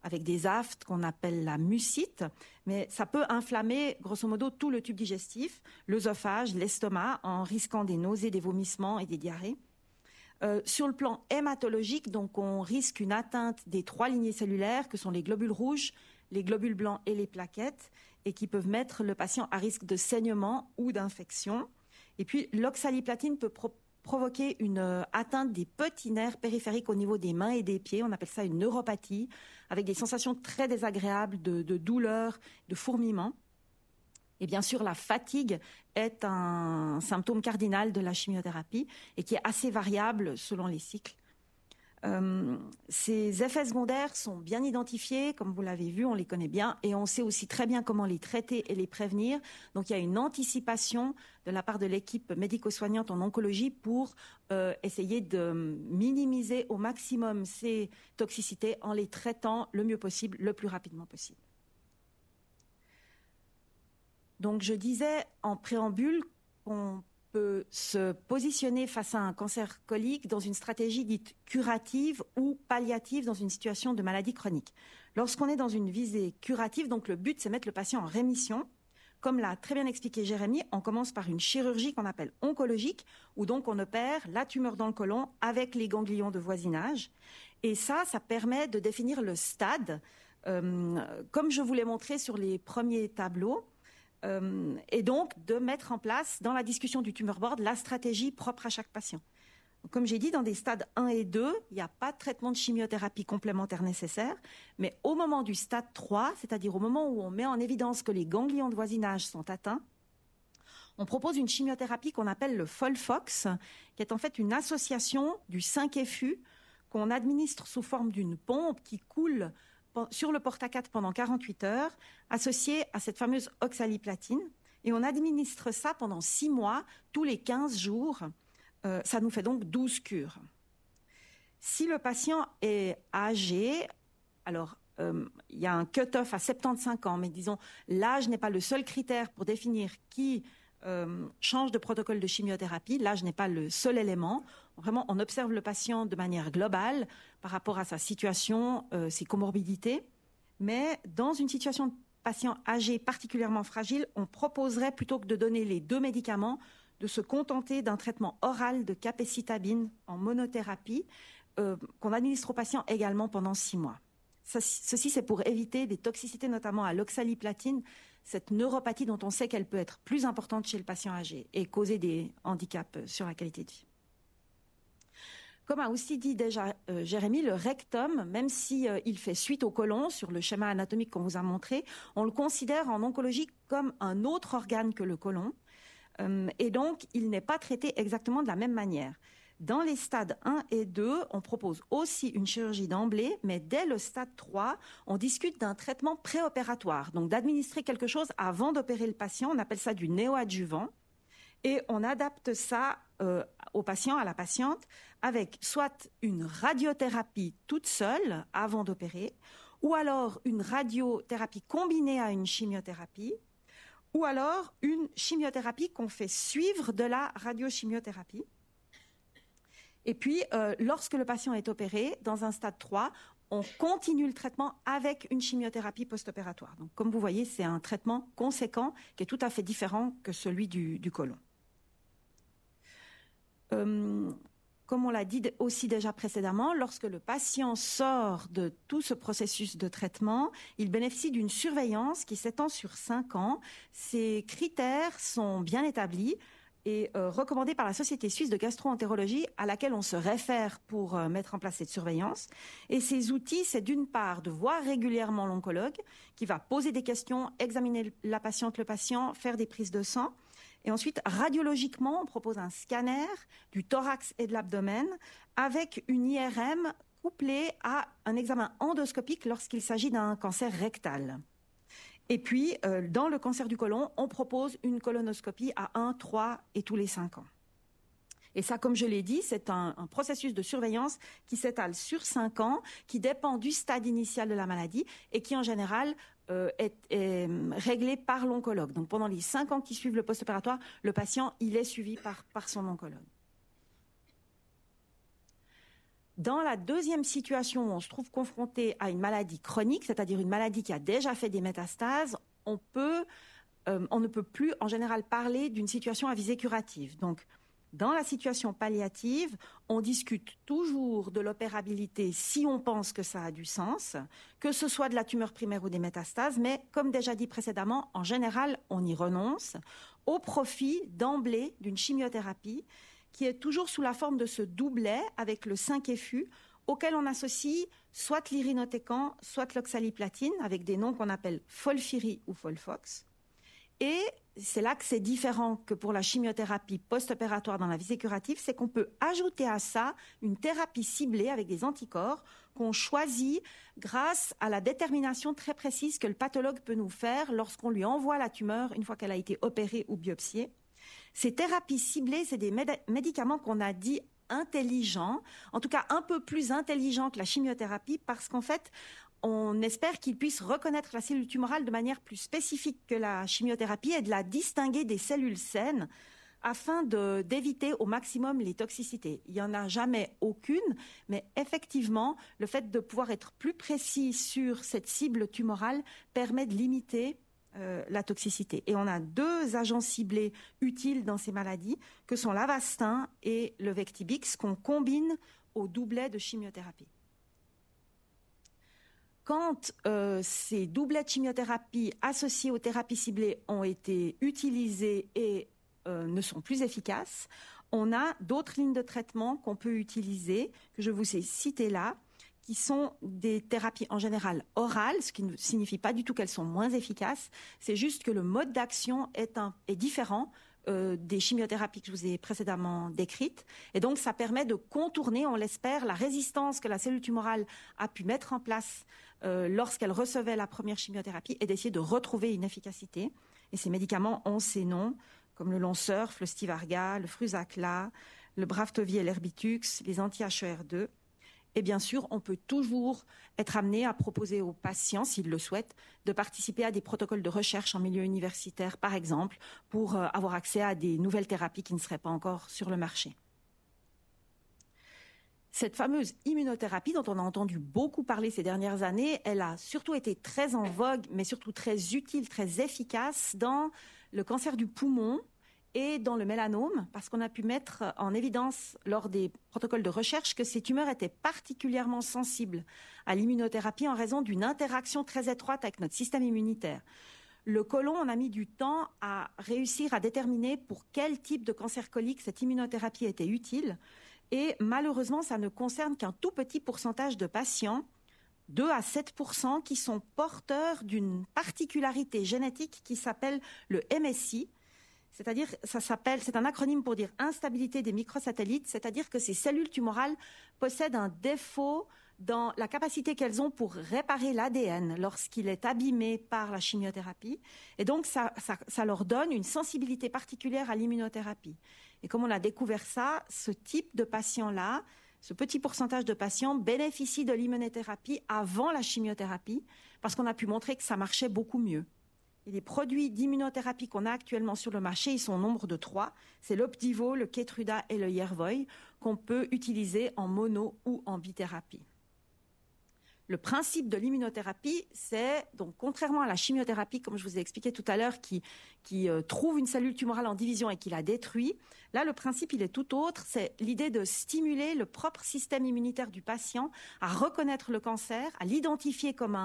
avec des aftes qu'on appelle la mucite, mais ça peut inflammer grosso modo tout le tube digestif, l'œsophage, l'estomac, en risquant des nausées, des vomissements et des diarrhées. Sur le plan hématologique, donc on risque une atteinte des 3 lignées cellulaires que sont les globules rouges, les globules blancs et les plaquettes, et qui peuvent mettre le patient à risque de saignement ou d'infection. Et puis l'oxaliplatine peut provoquer une atteinte des petits nerfs périphériques au niveau des mains et des pieds. On appelle ça une neuropathie, avec des sensations très désagréables de douleur, de fourmillement. Et bien sûr, la fatigue est un symptôme cardinal de la chimiothérapie et qui est assez variable selon les cycles. Ces effets secondaires sont bien identifiés, comme vous l'avez vu, on les connaît bien et on sait aussi très bien comment les traiter et les prévenir. Donc il y a une anticipation de la part de l'équipe médico-soignante en oncologie pour essayer de minimiser au maximum ces toxicités en les traitant le mieux possible, le plus rapidement possible. Donc je disais en préambule qu'on peut se positionner face à un cancer colique dans une stratégie dite curative ou palliative dans une situation de maladie chronique. Lorsqu'on est dans une visée curative, donc le but c'est mettre le patient en rémission. Comme l'a très bien expliqué Jérémy, on commence par une chirurgie qu'on appelle oncologique, où donc on opère la tumeur dans le côlon avec les ganglions de voisinage. Et ça permet de définir le stade, comme je vous l'ai montré sur les premiers tableaux. Et donc de mettre en place dans la discussion du tumor board la stratégie propre à chaque patient. Donc, comme j'ai dit, dans des stades 1 et 2, il n'y a pas de traitement de chimiothérapie complémentaire nécessaire, mais au moment du stade 3, c'est-à-dire au moment où on met en évidence que les ganglions de voisinage sont atteints, on propose une chimiothérapie qu'on appelle le FOLFOX, qui est en fait une association du 5-FU qu'on administre sous forme d'une pompe qui coule sur le porte-à-cath pendant 48 heures, associé à cette fameuse oxaliplatine. Et on administre ça pendant 6 mois, tous les 15 jours. Ça nous fait donc 12 cures. Si le patient est âgé, alors il y a un cut-off à 75 ans, mais disons, l'âge n'est pas le seul critère pour définir qui change de protocole de chimiothérapie. L'âge n'est pas le seul élément. Vraiment, on observe le patient de manière globale par rapport à sa situation, ses comorbidités. Mais dans une situation de patient âgé particulièrement fragile, on proposerait, plutôt que de donner les 2 médicaments, de se contenter d'un traitement oral de capecitabine en monothérapie qu'on administre au patient également pendant 6 mois. Ceci, c'est pour éviter des toxicités, notamment à l'oxaliplatine, cette neuropathie dont on sait qu'elle peut être plus importante chez le patient âgé et causer des handicaps sur la qualité de vie. Comme a aussi dit déjà Jérémy, le rectum, même s'il fait suite au côlon sur le schéma anatomique qu'on vous a montré, on le considère en oncologie comme un autre organe que le côlon. Et donc, il n'est pas traité exactement de la même manière. Dans les stades 1 et 2, on propose aussi une chirurgie d'emblée, mais dès le stade 3, on discute d'un traitement préopératoire, donc d'administrer quelque chose avant d'opérer le patient. On appelle ça du néoadjuvant. Et on adapte ça au patient, à la patiente, avec soit une radiothérapie toute seule avant d'opérer, ou alors une radiothérapie combinée à une chimiothérapie, ou alors une chimiothérapie qu'on fait suivre de la radiochimiothérapie. Et puis, lorsque le patient est opéré, dans un stade 3, on continue le traitement avec une chimiothérapie post-opératoire. Donc, comme vous voyez, c'est un traitement conséquent qui est tout à fait différent que celui du côlon. Comme on l'a dit aussi déjà précédemment, lorsque le patient sort de tout ce processus de traitement, il bénéficie d'une surveillance qui s'étend sur 5 ans. Ces critères sont bien établis et recommandé par la Société suisse de gastro-entérologie à laquelle on se réfère pour mettre en place cette surveillance. Et ces outils, c'est d'une part de voir régulièrement l'oncologue qui va poser des questions, examiner la patiente, le patient, faire des prises de sang. Et ensuite, radiologiquement, on propose un scanner du thorax et de l'abdomen avec une IRM couplée à un examen endoscopique lorsqu'il s'agit d'un cancer rectal. Et puis, dans le cancer du côlon, on propose une colonoscopie à 1, 3 et tous les 5 ans. Et ça, comme je l'ai dit, c'est un processus de surveillance qui s'étale sur 5 ans, qui dépend du stade initial de la maladie et qui, en général, est réglé par l'oncologue. Donc, pendant les 5 ans qui suivent le post-opératoire, le patient, il est suivi par son oncologue. Dans la deuxième situation où on se trouve confronté à une maladie chronique, c'est-à-dire une maladie qui a déjà fait des métastases, on ne peut plus en général parler d'une situation à visée curative. Donc, dans la situation palliative, on discute toujours de l'opérabilité si on pense que ça a du sens, que ce soit de la tumeur primaire ou des métastases, mais comme déjà dit précédemment, en général, on y renonce au profit d'emblée d'une chimiothérapie qui est toujours sous la forme de ce doublet avec le 5-FU, auquel on associe soit l'irinotecan, soit l'oxaliplatine, avec des noms qu'on appelle Folfiri ou Folfox. Et c'est là que c'est différent que pour la chimiothérapie post-opératoire dans la visée curative, c'est qu'on peut ajouter à ça une thérapie ciblée avec des anticorps qu'on choisit grâce à la détermination très précise que le pathologue peut nous faire lorsqu'on lui envoie la tumeur une fois qu'elle a été opérée ou biopsiée. Ces thérapies ciblées, c'est des médicaments qu'on a dit intelligents, en tout cas un peu plus intelligents que la chimiothérapie, parce qu'en fait, on espère qu'ils puissent reconnaître la cellule tumorale de manière plus spécifique que la chimiothérapie et de la distinguer des cellules saines afin d'éviter au maximum les toxicités. Il n'y en a jamais aucune, mais effectivement, le fait de pouvoir être plus précis sur cette cible tumorale permet de limiter la toxicité. Et on a 2 agents ciblés utiles dans ces maladies, que sont l'Avastin et le Vectibix, qu'on combine au doublet de chimiothérapie. Quand ces doublets de chimiothérapie associés aux thérapies ciblées ont été utilisés et ne sont plus efficaces, on a d'autres lignes de traitement qu'on peut utiliser, que je vous ai citées là, qui sont des thérapies en général orales, ce qui ne signifie pas du tout qu'elles sont moins efficaces. C'est juste que le mode d'action est différent des chimiothérapies que je vous ai précédemment décrites. Et donc, ça permet de contourner, on l'espère, la résistance que la cellule tumorale a pu mettre en place lorsqu'elle recevait la première chimiothérapie et d'essayer de retrouver une efficacité. Et ces médicaments ont ces noms, comme le Lonsurf, le Stivarga, le Fruzaqla, le Braftovi et l'Erbitux, les anti-HER2. Et bien sûr, on peut toujours être amené à proposer aux patients, s'ils le souhaitent, de participer à des protocoles de recherche en milieu universitaire, par exemple, pour avoir accès à des nouvelles thérapies qui ne seraient pas encore sur le marché. Cette fameuse immunothérapie dont on a entendu beaucoup parler ces dernières années, elle a surtout été très en vogue, mais surtout très utile, très efficace dans le cancer du poumon et dans le mélanome, parce qu'on a pu mettre en évidence lors des protocoles de recherche que ces tumeurs étaient particulièrement sensibles à l'immunothérapie en raison d'une interaction très étroite avec notre système immunitaire. Le côlon, on a mis du temps à réussir à déterminer pour quel type de cancer colique cette immunothérapie était utile, et malheureusement, ça ne concerne qu'un tout petit pourcentage de patients, 2 à 7%, qui sont porteurs d'une particularité génétique qui s'appelle le MSI. C'est-à-dire, c'est un acronyme pour dire instabilité des microsatellites, c'est-à-dire que ces cellules tumorales possèdent un défaut dans la capacité qu'elles ont pour réparer l'ADN lorsqu'il est abîmé par la chimiothérapie. Et donc, ça leur donne une sensibilité particulière à l'immunothérapie. Et comme on a découvert ça, ce type de patient-là, ce petit pourcentage de patients bénéficient de l'immunothérapie avant la chimiothérapie parce qu'on a pu montrer que ça marchait beaucoup mieux. Et les produits d'immunothérapie qu'on a actuellement sur le marché, ils sont au nombre de 3. C'est l'Opdivo, le Keytruda et le Yervoy qu'on peut utiliser en mono ou en bithérapie. Le principe de l'immunothérapie, c'est, donc, contrairement à la chimiothérapie, comme je vous ai expliqué tout à l'heure, qui trouve une cellule tumorale en division et qui la détruit, là, le principe, il est tout autre. C'est l'idée de stimuler le propre système immunitaire du patient à reconnaître le cancer, à l'identifier comme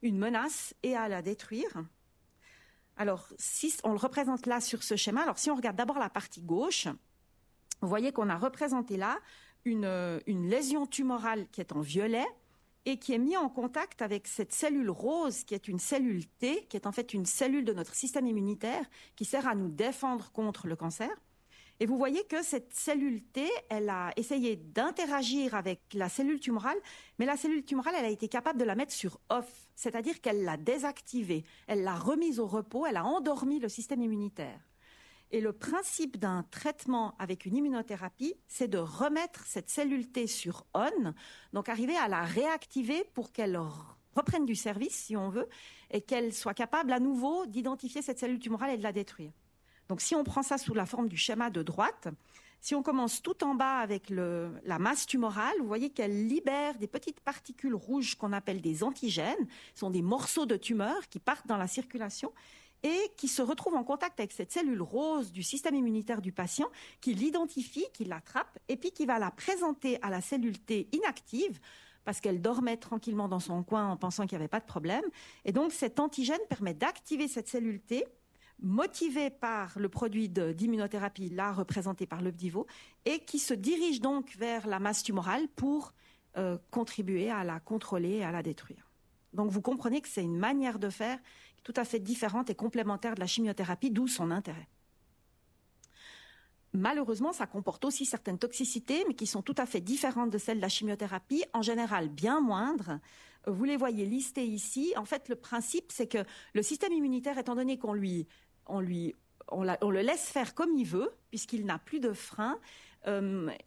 une menace et à la détruire. Alors, si on le représente là sur ce schéma, alors si on regarde d'abord la partie gauche, vous voyez qu'on a représenté là une lésion tumorale qui est en violet, et qui est mis en contact avec cette cellule rose qui est une cellule T, qui est en fait une cellule de notre système immunitaire qui sert à nous défendre contre le cancer. Et vous voyez que cette cellule T, elle a essayé d'interagir avec la cellule tumorale, mais la cellule tumorale, elle a été capable de la mettre sur off, c'est-à-dire qu'elle l'a désactivée, elle l'a remise au repos, elle a endormi le système immunitaire. Et le principe d'un traitement avec une immunothérapie, c'est de remettre cette cellule T sur on, donc arriver à la réactiver pour qu'elle reprenne du service, si on veut, et qu'elle soit capable à nouveau d'identifier cette cellule tumorale et de la détruire. Donc si on prend ça sous la forme du schéma de droite, si on commence tout en bas avec la masse tumorale, vous voyez qu'elle libère des petites particules rouges qu'on appelle des antigènes. Ce sont des morceaux de tumeur qui partent dans la circulation et qui se retrouve en contact avec cette cellule rose du système immunitaire du patient, qui l'identifie, qui l'attrape, et puis qui va la présenter à la cellule T inactive, parce qu'elle dormait tranquillement dans son coin en pensant qu'il n'y avait pas de problème. Et donc cet antigène permet d'activer cette cellule T, motivée par le produit d'immunothérapie, là représenté par l'Opdivo, et qui se dirige donc vers la masse tumorale pour contribuer à la contrôler et à la détruire. Donc vous comprenez que c'est une manière de faire tout à fait différente et complémentaire de la chimiothérapie, d'où son intérêt. Malheureusement, ça comporte aussi certaines toxicités, mais qui sont tout à fait différentes de celles de la chimiothérapie, en général bien moindres. Vous les voyez listées ici. En fait, le principe, c'est que le système immunitaire, étant donné qu'on le laisse faire comme il veut, puisqu'il n'a plus de frein,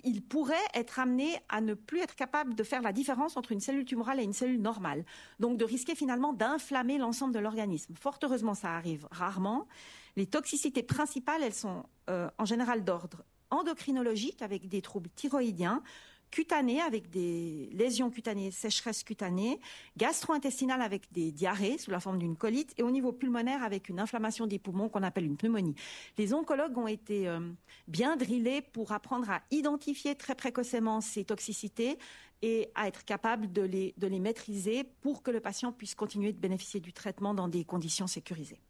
il pourrait être amené à ne plus être capable de faire la différence entre une cellule tumorale et une cellule normale. Donc de risquer finalement d'inflammer l'ensemble de l'organisme. Fort heureusement, ça arrive rarement. Les toxicités principales, elles sont en général d'ordre endocrinologique avec des troubles thyroïdiens, cutanée avec des lésions cutanées, sécheresse cutanée, gastro-intestinale avec des diarrhées sous la forme d'une colite et au niveau pulmonaire avec une inflammation des poumons qu'on appelle une pneumonie. Les oncologues ont été bien drillés pour apprendre à identifier très précocement ces toxicités et à être capables de les maîtriser pour que le patient puisse continuer de bénéficier du traitement dans des conditions sécurisées.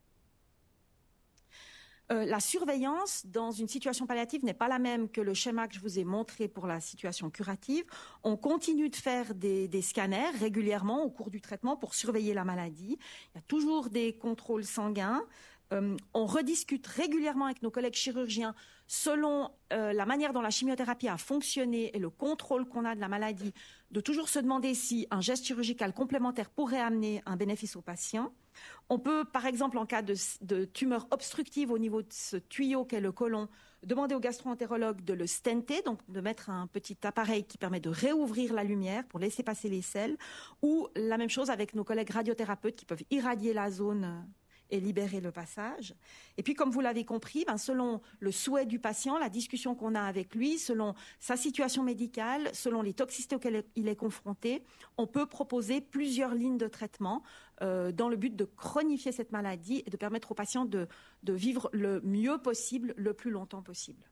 La surveillance dans une situation palliative n'est pas la même que le schéma que je vous ai montré pour la situation curative. On continue de faire des scanners régulièrement au cours du traitement pour surveiller la maladie. Il y a toujours des contrôles sanguins. On rediscute régulièrement avec nos collègues chirurgiens selon la manière dont la chimiothérapie a fonctionné et le contrôle qu'on a de la maladie, de toujours se demander si un geste chirurgical complémentaire pourrait amener un bénéfice au patient. On peut, par exemple, en cas de tumeur obstructive au niveau de ce tuyau qu'est le côlon, demander au gastro-entérologue de le stenter, donc de mettre un petit appareil qui permet de réouvrir la lumière pour laisser passer les selles, ou la même chose avec nos collègues radiothérapeutes qui peuvent irradier la zone et libérer le passage. Et puis, comme vous l'avez compris, selon le souhait du patient, la discussion qu'on a avec lui, selon sa situation médicale, selon les toxicités auxquelles il est confronté, on peut proposer plusieurs lignes de traitement dans le but de chronifier cette maladie et de permettre aux patients de vivre le mieux possible, le plus longtemps possible.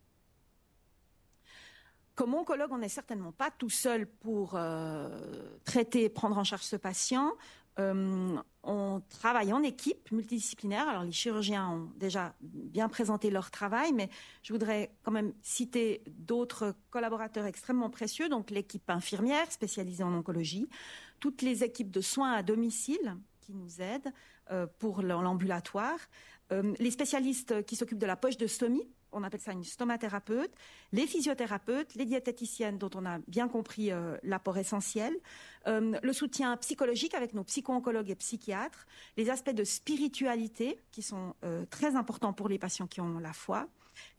Comme oncologue, on n'est certainement pas tout seul pour traiter et prendre en charge ce patient. On travaille en équipe multidisciplinaire. Alors les chirurgiens ont déjà bien présenté leur travail, mais je voudrais quand même citer d'autres collaborateurs extrêmement précieux. Donc l'équipe infirmière spécialisée en oncologie, toutes les équipes de soins à domicile qui nous aident pour l'ambulatoire, les spécialistes qui s'occupent de la poche de stomie, on appelle ça une stomathérapeute, les physiothérapeutes, les diététiciennes dont on a bien compris l'apport essentiel, le soutien psychologique avec nos psycho-oncologues et psychiatres, les aspects de spiritualité qui sont très importants pour les patients qui ont la foi,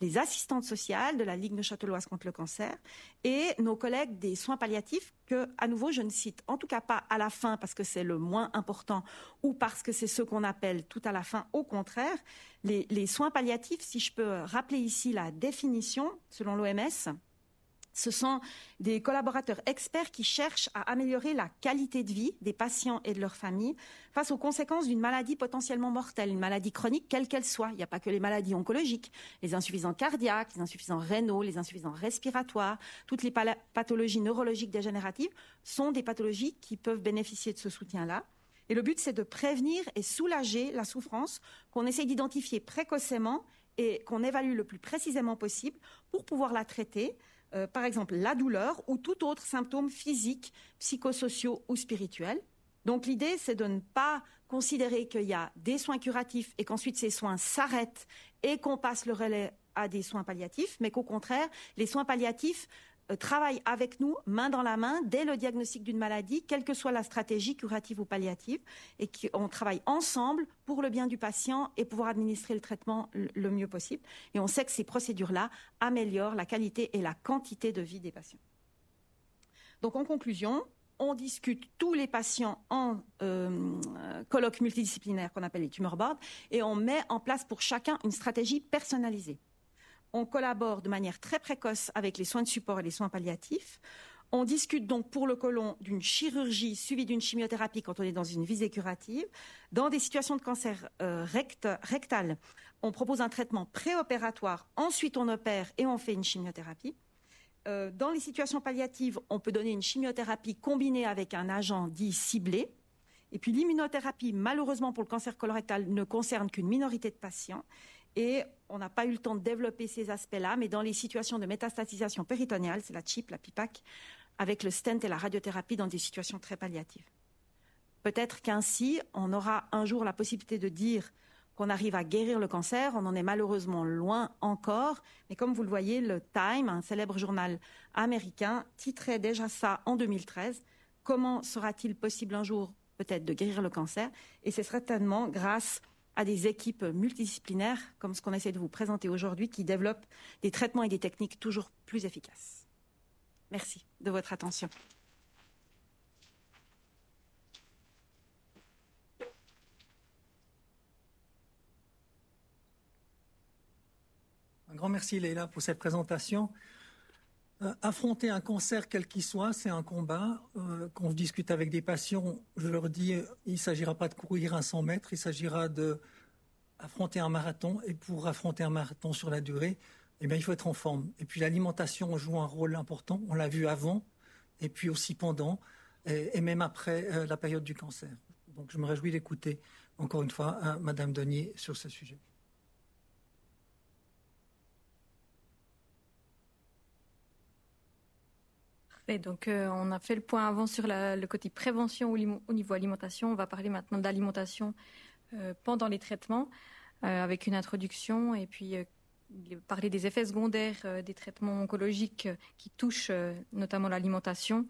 les assistantes sociales de la Ligue neuchâteloise contre le cancer et nos collègues des soins palliatifs que, à nouveau, je ne cite en tout cas pas à la fin parce que c'est le moins important ou parce que c'est ce qu'on appelle tout à la fin. Au contraire, les soins palliatifs, si je peux rappeler ici la définition, selon l'OMS, ce sont des collaborateurs experts qui cherchent à améliorer la qualité de vie des patients et de leurs familles face aux conséquences d'une maladie potentiellement mortelle, une maladie chronique quelle qu'elle soit. Il n'y a pas que les maladies oncologiques, les insuffisants cardiaques, les insuffisants rénaux, les insuffisants respiratoires, toutes les pathologies neurologiques dégénératives sont des pathologies qui peuvent bénéficier de ce soutien-là. Et le but, c'est de prévenir et soulager la souffrance qu'on essaie d'identifier précocement et qu'on évalue le plus précisément possible pour pouvoir la traiter. Par exemple, la douleur ou tout autre symptôme physique, psychosociaux ou spirituels. Donc l'idée, c'est de ne pas considérer qu'il y a des soins curatifs et qu'ensuite ces soins s'arrêtent et qu'on passe le relais à des soins palliatifs, mais qu'au contraire, les soins palliatifs travaillent avec nous, main dans la main, dès le diagnostic d'une maladie, quelle que soit la stratégie curative ou palliative, et qu'on travaille ensemble pour le bien du patient et pouvoir administrer le traitement le mieux possible. Et on sait que ces procédures-là améliorent la qualité et la quantité de vie des patients. Donc en conclusion, on discute tous les patients en colloque multidisciplinaire qu'on appelle les tumor boards et on met en place pour chacun une stratégie personnalisée. On collabore de manière très précoce avec les soins de support et les soins palliatifs. On discute donc pour le côlon d'une chirurgie suivie d'une chimiothérapie quand on est dans une visée curative. Dans des situations de cancer rectal, on propose un traitement préopératoire. Ensuite, on opère et on fait une chimiothérapie. Dans les situations palliatives, on peut donner une chimiothérapie combinée avec un agent dit ciblé. Et puis l'immunothérapie, malheureusement pour le cancer colorectal, ne concerne qu'une minorité de patients. Et on n'a pas eu le temps de développer ces aspects-là, mais dans les situations de métastatisation péritonéale, c'est la CHIP, la PIPAC, avec le stent et la radiothérapie dans des situations très palliatives. Peut-être qu'ainsi, on aura un jour la possibilité de dire qu'on arrive à guérir le cancer. On en est malheureusement loin encore. Mais comme vous le voyez, le Time, un célèbre journal américain, titrait déjà ça en 2013. Comment sera-t-il possible un jour peut-être de guérir le cancer? Et c'est certainement grâce à des équipes multidisciplinaires, comme ce qu'on essaie de vous présenter aujourd'hui, qui développent des traitements et des techniques toujours plus efficaces. Merci de votre attention. Un grand merci Leïla pour cette présentation. Affronter un cancer quel qu'il soit, c'est un combat. Quand je discute avec des patients, je leur dis il ne s'agira pas de courir un 100 mètres, il s'agira d'affronter un marathon. Et pour affronter un marathon sur la durée, eh bien, il faut être en forme. Et puis l'alimentation joue un rôle important, on l'a vu avant, et puis aussi pendant, et même après la période du cancer. Donc je me réjouis d'écouter encore une fois Madame Denier sur ce sujet. Donc, on a fait le point avant sur le côté prévention au niveau alimentation. On va parler maintenant d'alimentation pendant les traitements avec une introduction et puis parler des effets secondaires des traitements oncologiques qui touchent notamment l'alimentation,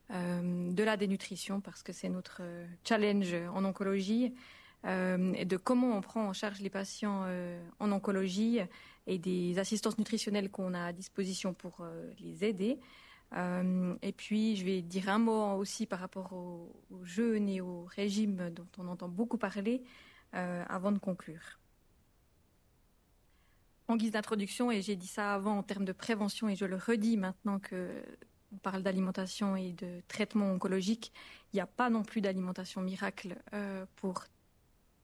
de la dénutrition parce que c'est notre challenge en oncologie et de comment on prend en charge les patients en oncologie et des assistances nutritionnelles qu'on a à disposition pour les aider. Et puis, je vais dire un mot aussi par rapport au jeûne et au régime dont on entend beaucoup parler avant de conclure. En guise d'introduction, et j'ai dit ça avant en termes de prévention, et je le redis maintenant qu'on parle d'alimentation et de traitement oncologique, il n'y a pas non plus d'alimentation miracle pour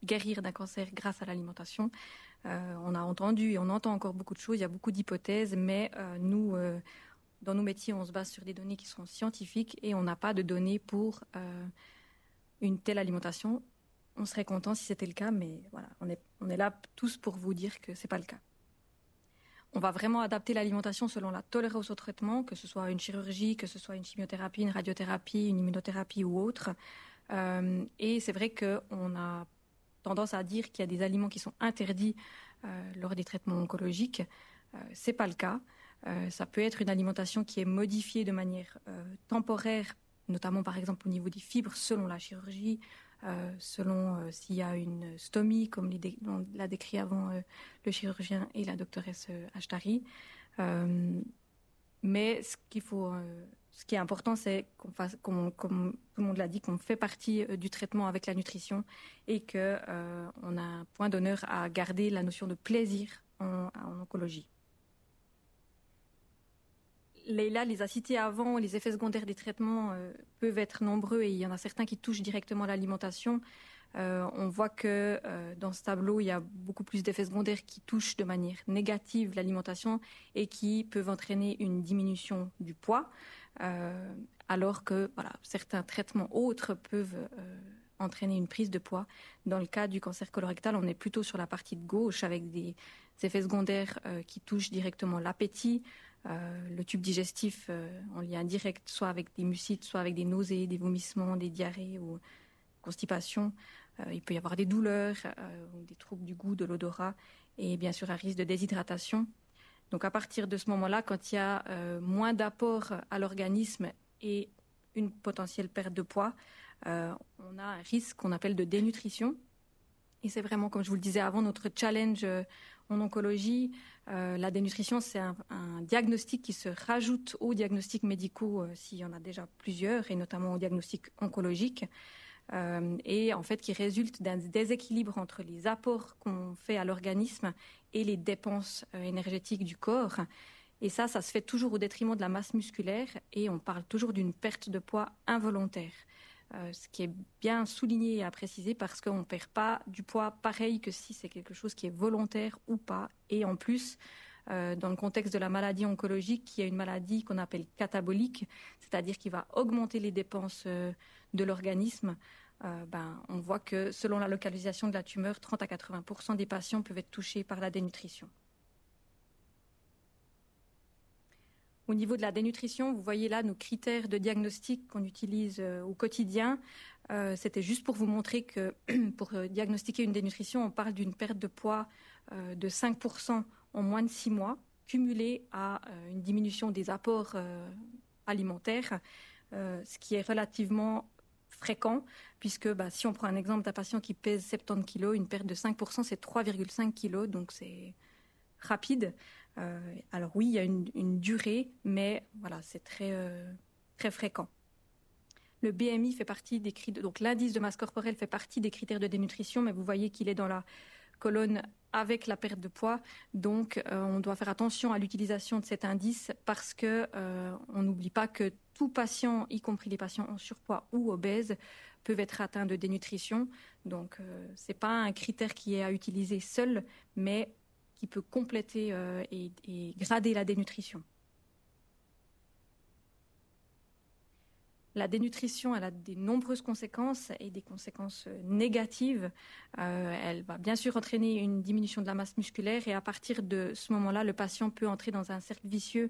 guérir d'un cancer grâce à l'alimentation. On a entendu et on entend encore beaucoup de choses, il y a beaucoup d'hypothèses, mais nous... dans nos métiers, on se base sur des données qui sont scientifiques et on n'a pas de données pour une telle alimentation. On serait content si c'était le cas, mais voilà, on est là tous pour vous dire que ce n'est pas le cas. On va vraiment adapter l'alimentation selon la tolérance au traitement, que ce soit une chirurgie, que ce soit une chimiothérapie, une radiothérapie, une immunothérapie ou autre. Et c'est vrai qu'on a tendance à dire qu'il y a des aliments qui sont interdits lors des traitements oncologiques. Ce n'est pas le cas. Ça peut être une alimentation qui est modifiée de manière temporaire, notamment par exemple au niveau des fibres selon la chirurgie, selon s'il y a une stomie, comme l'a décrit avant le chirurgien et la doctoresse Ashtari. Mais ce ce qui est important, c'est comme tout le monde l'a dit, qu'on fait partie du traitement avec la nutrition et qu'on a un point d'honneur à garder la notion de plaisir en oncologie. Leïla les a cités avant, les effets secondaires des traitements peuvent être nombreux et il y en a certains qui touchent directement l'alimentation. On voit que dans ce tableau, il y a beaucoup plus d'effets secondaires qui touchent de manière négative l'alimentation et qui peuvent entraîner une diminution du poids, alors que certains traitements autres peuvent entraîner une prise de poids. Dans le cas du cancer colorectal, on est plutôt sur la partie de gauche avec des effets secondaires qui touchent directement l'appétit, le tube digestif en lien direct, soit avec des mucites, soit avec des nausées, des vomissements, des diarrhées ou constipation. Il peut y avoir des douleurs, des troubles du goût, de l'odorat et bien sûr un risque de déshydratation. Donc à partir de ce moment-là, quand il y a moins d'apport à l'organisme et une potentielle perte de poids, on a un risque qu'on appelle de dénutrition. Et c'est vraiment, comme je vous le disais avant, notre challenge en oncologie. La dénutrition, c'est un diagnostic qui se rajoute aux diagnostics médicaux s'il y en a déjà plusieurs, et notamment aux diagnostics oncologiques. Et en fait qui résulte d'un déséquilibre entre les apports qu'on fait à l'organisme et les dépenses énergétiques du corps. Et ça se fait toujours au détriment de la masse musculaire et on parle toujours d'une perte de poids involontaire. Ce qui est bien souligné et à préciser parce qu'on ne perd pas du poids pareil que si c'est quelque chose qui est volontaire ou pas. Et en plus, dans le contexte de la maladie oncologique, qui est une maladie qu'on appelle catabolique, c'est-à-dire qui va augmenter les dépenses de l'organisme, on voit que selon la localisation de la tumeur, 30 à 80% des patients peuvent être touchés par la dénutrition. Au niveau de la dénutrition, vous voyez là nos critères de diagnostic qu'on utilise au quotidien. C'était juste pour vous montrer que pour diagnostiquer une dénutrition, on parle d'une perte de poids de 5% en moins de 6 mois, cumulée à une diminution des apports alimentaires, ce qui est relativement fréquent, puisque si on prend un exemple d'un patient qui pèse 70 kg, une perte de 5%, c'est 3,5 kg, donc c'est rapide. Alors oui, il y a une durée, mais voilà, c'est très, très fréquent. Le BMI fait partie des critères, donc l'indice de masse corporelle fait partie des critères de dénutrition, mais vous voyez qu'il est dans la colonne avec la perte de poids. Donc, on doit faire attention à l'utilisation de cet indice parce que on n'oublie pas que tout patient, y compris les patients en surpoids ou obèses, peuvent être atteints de dénutrition. Donc, c'est pas un critère qui est à utiliser seul, mais qui peut compléter et grader la dénutrition. La dénutrition, elle a de nombreuses conséquences et des conséquences négatives. Elle va bien sûr entraîner une diminution de la masse musculaire et à partir de ce moment-là, le patient peut entrer dans un cercle vicieux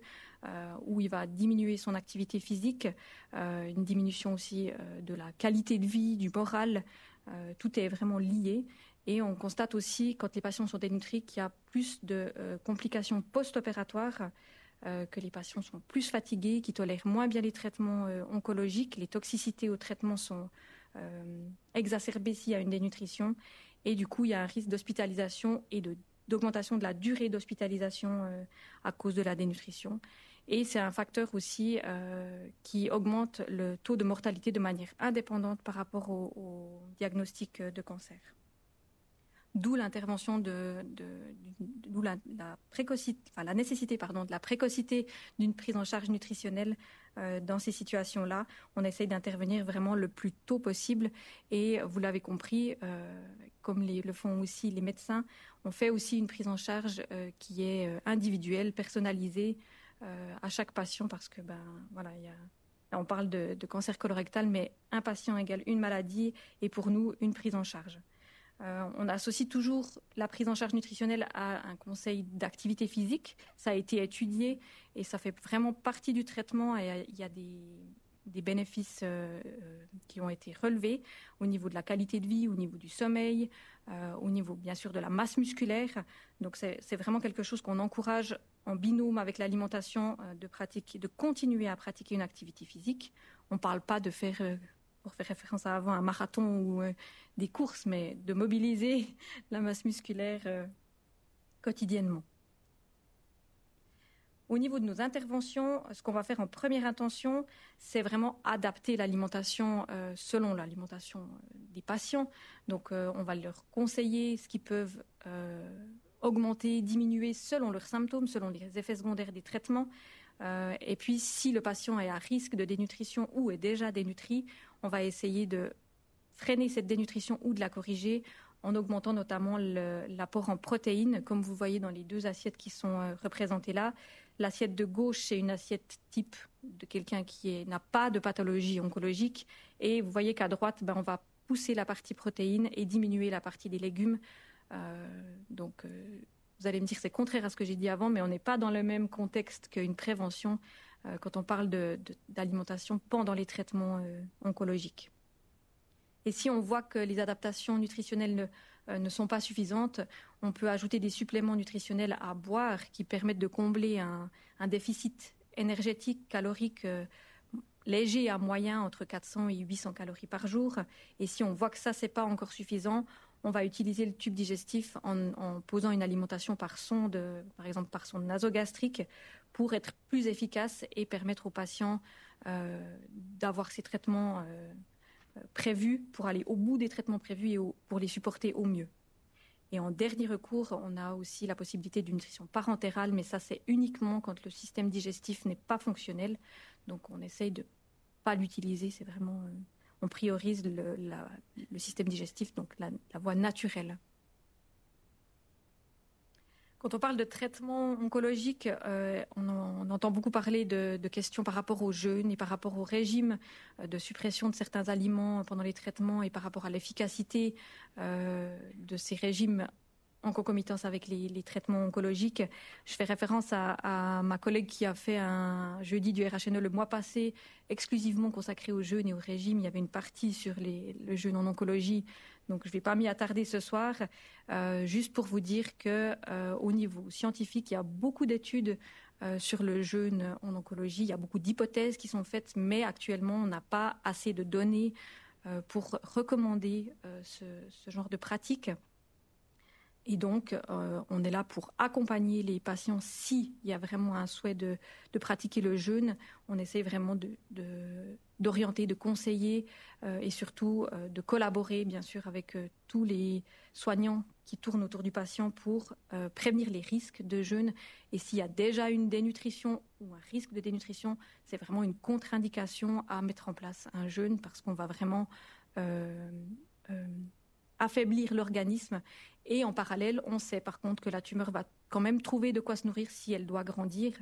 où il va diminuer son activité physique, une diminution aussi de la qualité de vie, du moral. Tout est vraiment lié. Et on constate aussi, quand les patients sont dénutris, qu'il y a plus de complications post-opératoires, que les patients sont plus fatigués, qui tolèrent moins bien les traitements oncologiques. Les toxicités au traitement sont exacerbées s'il y a une dénutrition. Et du coup, il y a un risque d'hospitalisation et d'augmentation de la durée d'hospitalisation à cause de la dénutrition. Et c'est un facteur aussi qui augmente le taux de mortalité de manière indépendante par rapport au diagnostic de cancer. D'où l'intervention d'où la nécessité de la précocité d'une prise en charge nutritionnelle dans ces situations-là. On essaye d'intervenir vraiment le plus tôt possible et vous l'avez compris, comme le font aussi les médecins, on fait aussi une prise en charge qui est individuelle, personnalisée à chaque patient parce que on parle de cancer colorectal, mais un patient égale une maladie et pour nous une prise en charge. On associe toujours la prise en charge nutritionnelle à un conseil d'activité physique. Ça a été étudié et ça fait vraiment partie du traitement et il y a des bénéfices qui ont été relevés au niveau de la qualité de vie, au niveau du sommeil, au niveau bien sûr de la masse musculaire. Donc c'est vraiment quelque chose qu'on encourage en binôme avec l'alimentation de continuer à pratiquer une activité physique. On ne parle pas de faire... pour faire référence à avant, un marathon ou des courses, mais de mobiliser la masse musculaire quotidiennement. Au niveau de nos interventions, ce qu'on va faire en première intention, c'est vraiment adapter l'alimentation selon l'alimentation des patients. Donc, on va leur conseiller ce qu'ils peuvent augmenter, diminuer selon leurs symptômes, selon les effets secondaires des traitements. Et puis, si le patient est à risque de dénutrition ou est déjà dénutri, on va essayer de freiner cette dénutrition ou de la corriger en augmentant notamment l'apport en protéines, comme vous voyez dans les deux assiettes qui sont représentées là. L'assiette de gauche, c'est une assiette type de quelqu'un qui n'a pas de pathologie oncologique. Et vous voyez qu'à droite, on va pousser la partie protéines et diminuer la partie des légumes. Vous allez me dire que c'est contraire à ce que j'ai dit avant, mais on n'est pas dans le même contexte qu'une prévention quand on parle d'alimentation pendant les traitements oncologiques. Et si on voit que les adaptations nutritionnelles ne sont pas suffisantes, on peut ajouter des suppléments nutritionnels à boire qui permettent de combler un déficit énergétique, calorique léger à moyen, entre 400 et 800 calories par jour. Et si on voit que ça, c'est pas encore suffisant, on va utiliser le tube digestif en posant une alimentation par sonde, par exemple par sonde nasogastrique, pour être plus efficace et permettre aux patients d'avoir ces traitements prévus, pour aller au bout des traitements prévus et pour les supporter au mieux. Et en dernier recours, on a aussi la possibilité d'une nutrition parentérale, mais ça, c'est uniquement quand le système digestif n'est pas fonctionnel. Donc, on essaye de ne pas l'utiliser. C'est vraiment, on priorise le système digestif, donc la voie naturelle. Quand on parle de traitement oncologique, on entend beaucoup parler de questions par rapport au jeûne et par rapport au régime, de suppression de certains aliments pendant les traitements et par rapport à l'efficacité de ces régimes en concomitance avec les traitements oncologiques. Je fais référence à ma collègue qui a fait un jeudi du RHNE le mois passé, exclusivement consacré au jeûne et au régime. Il y avait une partie sur le jeûne en oncologie. Donc, je ne vais pas m'y attarder ce soir, juste pour vous dire qu'au niveau scientifique, il y a beaucoup d'études sur le jeûne en oncologie. Il y a beaucoup d'hypothèses qui sont faites, mais actuellement, on n'a pas assez de données pour recommander ce genre de pratique. Et donc, on est là pour accompagner les patients s'il y a vraiment un souhait de pratiquer le jeûne. On essaie vraiment d'orienter, de conseiller et surtout de collaborer, bien sûr, avec tous les soignants qui tournent autour du patient pour prévenir les risques de jeûne. Et s'il y a déjà une dénutrition ou un risque de dénutrition, c'est vraiment une contre-indication à mettre en place un jeûne parce qu'on va vraiment affaiblir l'organisme. Et en parallèle, on sait par contre que la tumeur va quand même trouver de quoi se nourrir si elle doit grandir.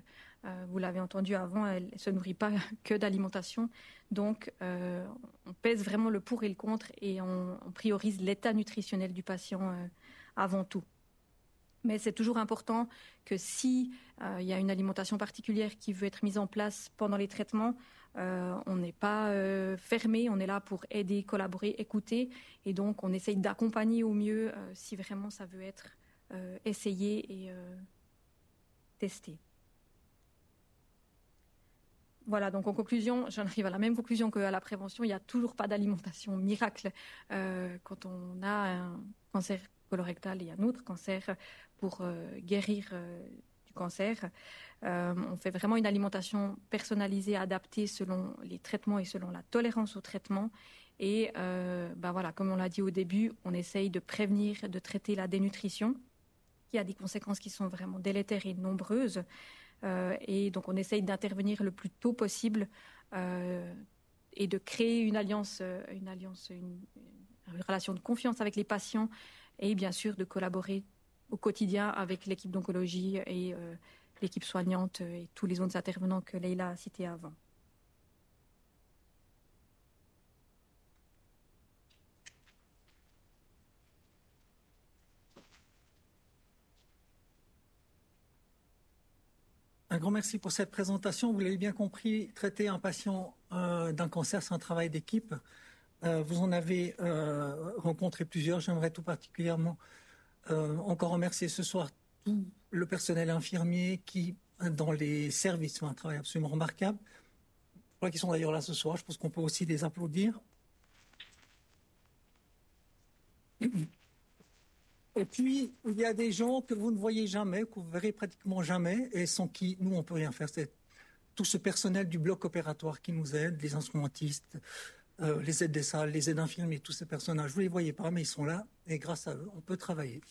Vous l'avez entendu avant, elle ne se nourrit pas que d'alimentation. Donc, on pèse vraiment le pour et le contre et on priorise l'état nutritionnel du patient avant tout. Mais c'est toujours important que si il y a une alimentation particulière qui veut être mise en place pendant les traitements, on n'est pas fermé, on est là pour aider, collaborer, écouter. Et donc, on essaye d'accompagner au mieux si vraiment ça veut être essayé et testé. Voilà, donc en conclusion, j'en arrive à la même conclusion qu'à la prévention. Il n'y a toujours pas d'alimentation miracle quand on a un cancer colorectal et un autre cancer pour guérir du cancer. On fait vraiment une alimentation personnalisée, adaptée selon les traitements et selon la tolérance au traitement. Et voilà, comme on l'a dit au début, on essaye de prévenir, de traiter la dénutrition, qui a des conséquences qui sont vraiment délétères et nombreuses. Et donc on essaye d'intervenir le plus tôt possible et de créer une relation de confiance avec les patients et bien sûr de collaborer au quotidien avec l'équipe d'oncologie et l'équipe soignante et tous les autres intervenants que Leïla a cités avant. Un grand merci pour cette présentation. Vous l'avez bien compris, traiter un patient d'un cancer, c'est un travail d'équipe. Vous en avez rencontré plusieurs. J'aimerais tout particulièrement encore remercier ce soir tout le personnel infirmier qui, dans les services, fait un travail absolument remarquable. Je crois qu'ils sont d'ailleurs là ce soir. Je pense qu'on peut aussi les applaudir. Et puis, il y a des gens que vous ne voyez jamais, que vous verrez pratiquement jamais, et sans qui nous, on ne peut rien faire. C'est tout ce personnel du bloc opératoire qui nous aide, les instrumentistes, les aides des salles, les aides infirmiers, tous ces personnages. Vous ne les voyez pas, mais ils sont là, et grâce à eux, on peut travailler.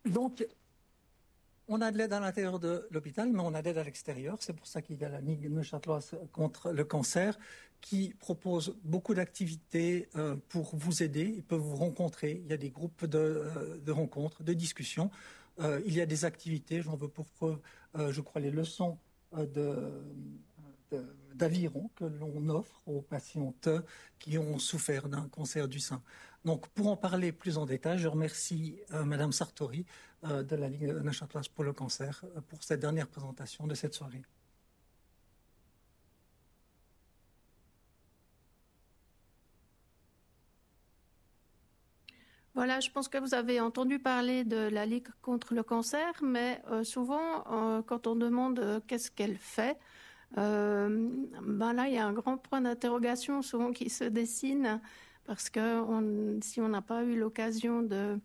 Donc, on a de l'aide à l'intérieur de l'hôpital, mais on a de l'aide à l'extérieur. C'est pour ça qu'il y a la Ligue neuchâteloise contre le cancer qui propose beaucoup d'activités pour vous aider. Ils peuvent vous rencontrer. Il y a des groupes de rencontres, de discussions. Il y a des activités, j'en veux pour preuve, je crois, les leçons d'aviron que l'on offre aux patientes qui ont souffert d'un cancer du sein. Donc, pour en parler plus en détail, je remercie Madame Sartori de la Ligue neuchâteloise pour le cancer pour cette dernière présentation de cette soirée. Voilà, je pense que vous avez entendu parler de la Ligue contre le cancer, mais souvent, quand on demande qu'est-ce qu'elle fait, là, il y a un grand point d'interrogation souvent qui se dessine, parce que si on n'a pas eu l'occasion de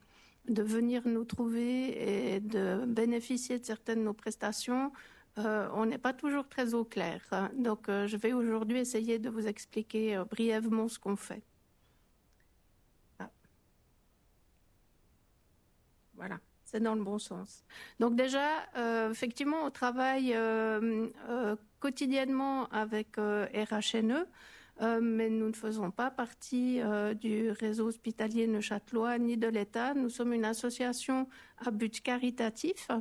venir nous trouver et de bénéficier de certaines de nos prestations, on n'est pas toujours très au clair. Donc, je vais aujourd'hui essayer de vous expliquer brièvement ce qu'on fait. Voilà, c'est dans le bon sens. Donc déjà, effectivement, on travaille quotidiennement avec RHNE, mais nous ne faisons pas partie du réseau hospitalier neuchâtelois ni de l'État. Nous sommes une association à but caritatif.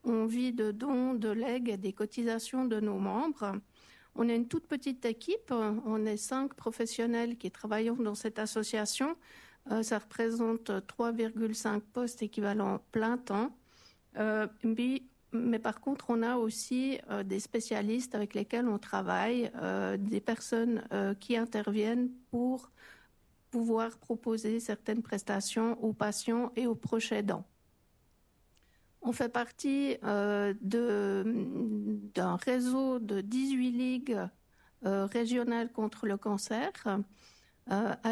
On vit de dons, de legs et des cotisations de nos membres. On est une toute petite équipe. On est 5 professionnels qui travaillons dans cette association. Ça représente 3,5 postes équivalents plein temps. Mais par contre, on a aussi des spécialistes avec lesquels on travaille, des personnes qui interviennent pour pouvoir proposer certaines prestations aux patients et aux proches aidants. On fait partie d'un réseau de 18 ligues régionales contre le cancer.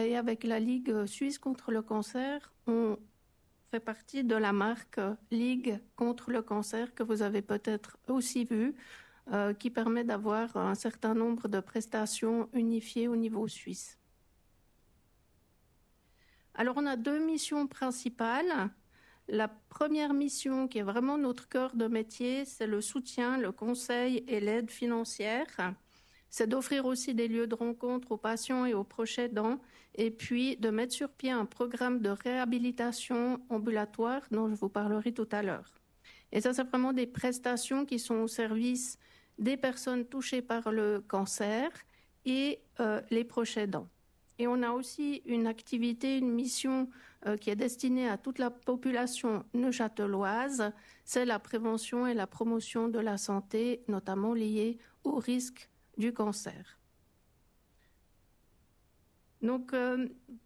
Et avec la Ligue suisse contre le cancer, on fait partie de la marque Ligue contre le cancer que vous avez peut-être aussi vue, qui permet d'avoir un certain nombre de prestations unifiées au niveau suisse. Alors on a 2 missions principales. La première mission, qui est vraiment notre cœur de métier, c'est le soutien, le conseil et l'aide financière. C'est d'offrir aussi des lieux de rencontre aux patients et aux proches aidants, et puis de mettre sur pied un programme de réhabilitation ambulatoire dont je vous parlerai tout à l'heure. Et ça, c'est vraiment des prestations qui sont au service des personnes touchées par le cancer et les proches aidants. Et on a aussi une activité, une mission qui est destinée à toute la population neuchâteloise, c'est la prévention et la promotion de la santé, notamment liée au risque du cancer. Donc,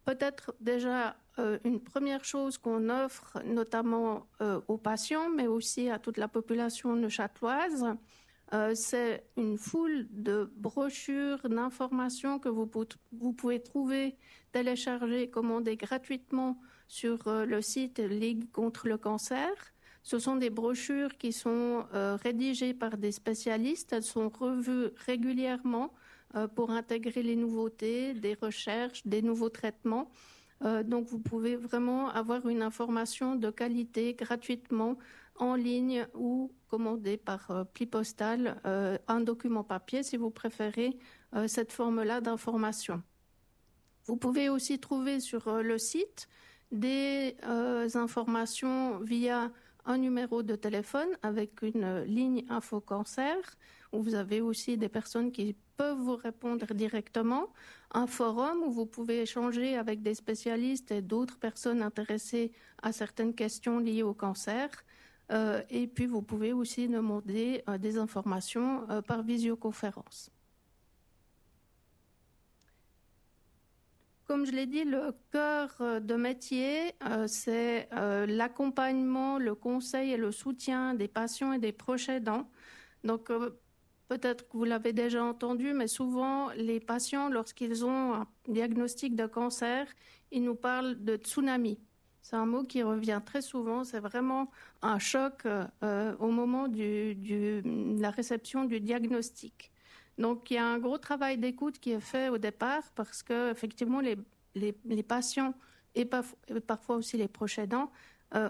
peut-être déjà une première chose qu'on offre notamment aux patients, mais aussi à toute la population neuchâteloise, c'est une foule de brochures, d'informations que vous pouvez trouver, télécharger, commander gratuitement sur le site Ligue contre le cancer. Ce sont des brochures qui sont rédigées par des spécialistes. Elles sont revues régulièrement pour intégrer les nouveautés, des recherches, des nouveaux traitements. Donc, vous pouvez vraiment avoir une information de qualité gratuitement en ligne ou commander par pli postal un document papier si vous préférez cette forme-là d'information. Vous pouvez aussi trouver sur le site des informations via un numéro de téléphone avec une ligne info cancer, où vous avez aussi des personnes qui peuvent vous répondre directement, un forum où vous pouvez échanger avec des spécialistes et d'autres personnes intéressées à certaines questions liées au cancer, et puis vous pouvez aussi demander des informations par visioconférence. Comme je l'ai dit, le cœur de métier, c'est l'accompagnement, le conseil et le soutien des patients et des proches aidants. Donc, peut-être que vous l'avez déjà entendu, mais souvent les patients, lorsqu'ils ont un diagnostic de cancer, ils nous parlent de tsunami. C'est un mot qui revient très souvent, c'est vraiment un choc au moment de la réception du diagnostic. Donc il y a un gros travail d'écoute qui est fait au départ parce que effectivement les patients et parfois aussi les proches aidants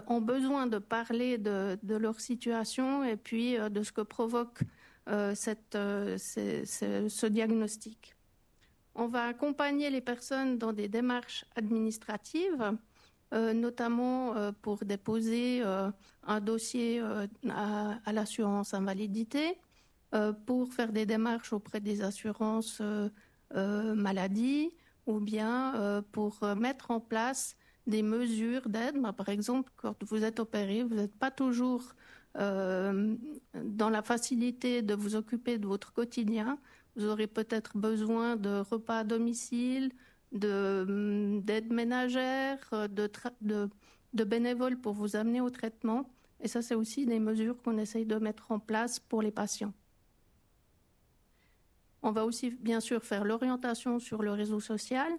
ont besoin de parler de leur situation et puis de ce que provoque ce diagnostic. On va accompagner les personnes dans des démarches administratives, notamment pour déposer un dossier à l'assurance invalidité, pour faire des démarches auprès des assurances maladie, ou bien pour mettre en place des mesures d'aide. Par exemple, quand vous êtes opéré, vous n'êtes pas toujours dans la facilité de vous occuper de votre quotidien. Vous aurez peut-être besoin de repas à domicile, d'aide ménagère, de bénévoles pour vous amener au traitement. Et ça, c'est aussi des mesures qu'on essaye de mettre en place pour les patients. On va aussi, bien sûr, faire l'orientation sur le réseau social.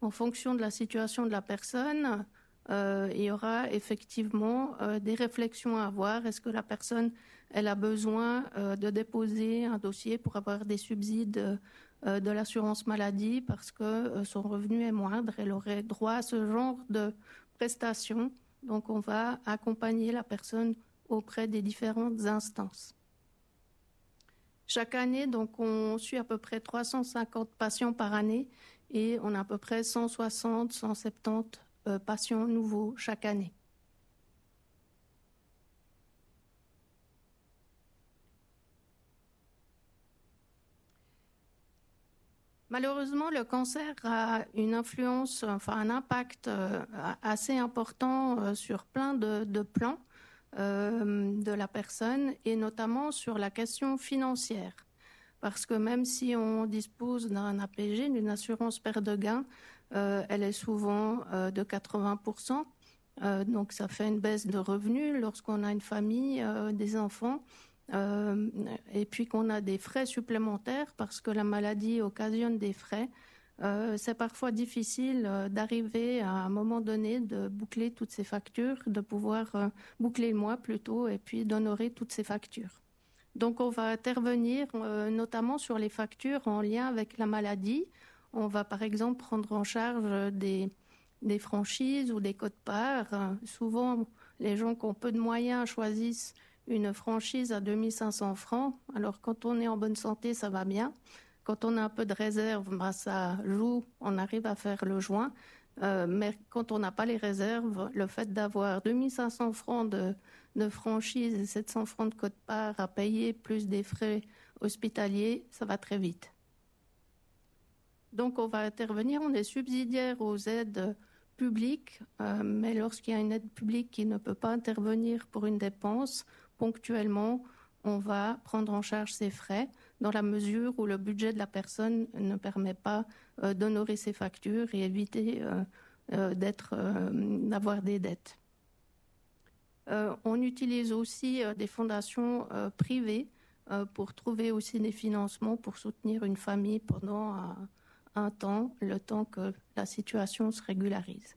En fonction de la situation de la personne, il y aura effectivement des réflexions à avoir. Est-ce que la personne elle a besoin de déposer un dossier pour avoir des subsides de l'assurance maladie parce que son revenu est moindre? Elle aurait droit à ce genre de prestations. Donc, on va accompagner la personne auprès des différentes instances. Chaque année, donc, on suit à peu près 350 patients par année et on a à peu près 160, 170 patients nouveaux chaque année. Malheureusement, le cancer a une influence, un impact assez important sur plein de plans de la personne et notamment sur la question financière. Parce que même si on dispose d'un APG, d'une assurance perte de gain, elle est souvent de 80%. Donc ça fait une baisse de revenus lorsqu'on a une famille, des enfants. Et puis qu'on a des frais supplémentaires parce que la maladie occasionne des frais. C'est parfois difficile d'arriver à un moment donné de boucler toutes ces factures, de pouvoir boucler le mois plutôt et puis d'honorer toutes ces factures. Donc on va intervenir notamment sur les factures en lien avec la maladie. On va par exemple prendre en charge des franchises ou des quotes-parts. Souvent les gens qui ont peu de moyens choisissent une franchise à 2500 francs. Alors, quand on est en bonne santé, ça va bien. Quand on a un peu de réserve, ça joue, on arrive à faire le joint. Mais quand on n'a pas les réserves, le fait d'avoir 2500 francs de franchise et 700 francs de quote-part à payer, plus des frais hospitaliers, ça va très vite. Donc, on va intervenir. On est subsidiaire aux aides publiques, mais lorsqu'il y a une aide publique qui ne peut pas intervenir pour une dépense, ponctuellement, on va prendre en charge ces frais dans la mesure où le budget de la personne ne permet pas d'honorer ses factures et éviter d'avoir des dettes. On utilise aussi des fondations privées pour trouver aussi des financements pour soutenir une famille pendant un temps, le temps que la situation se régularise.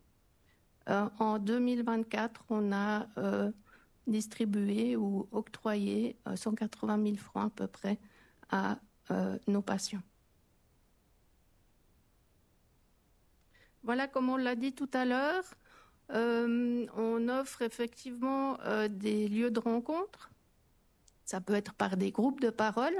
En 2024, on a distribué ou octroyé 180 000 francs à peu près à nos patients. Voilà, comme on l'a dit tout à l'heure, on offre effectivement des lieux de rencontre. Ça peut être par des groupes de parole,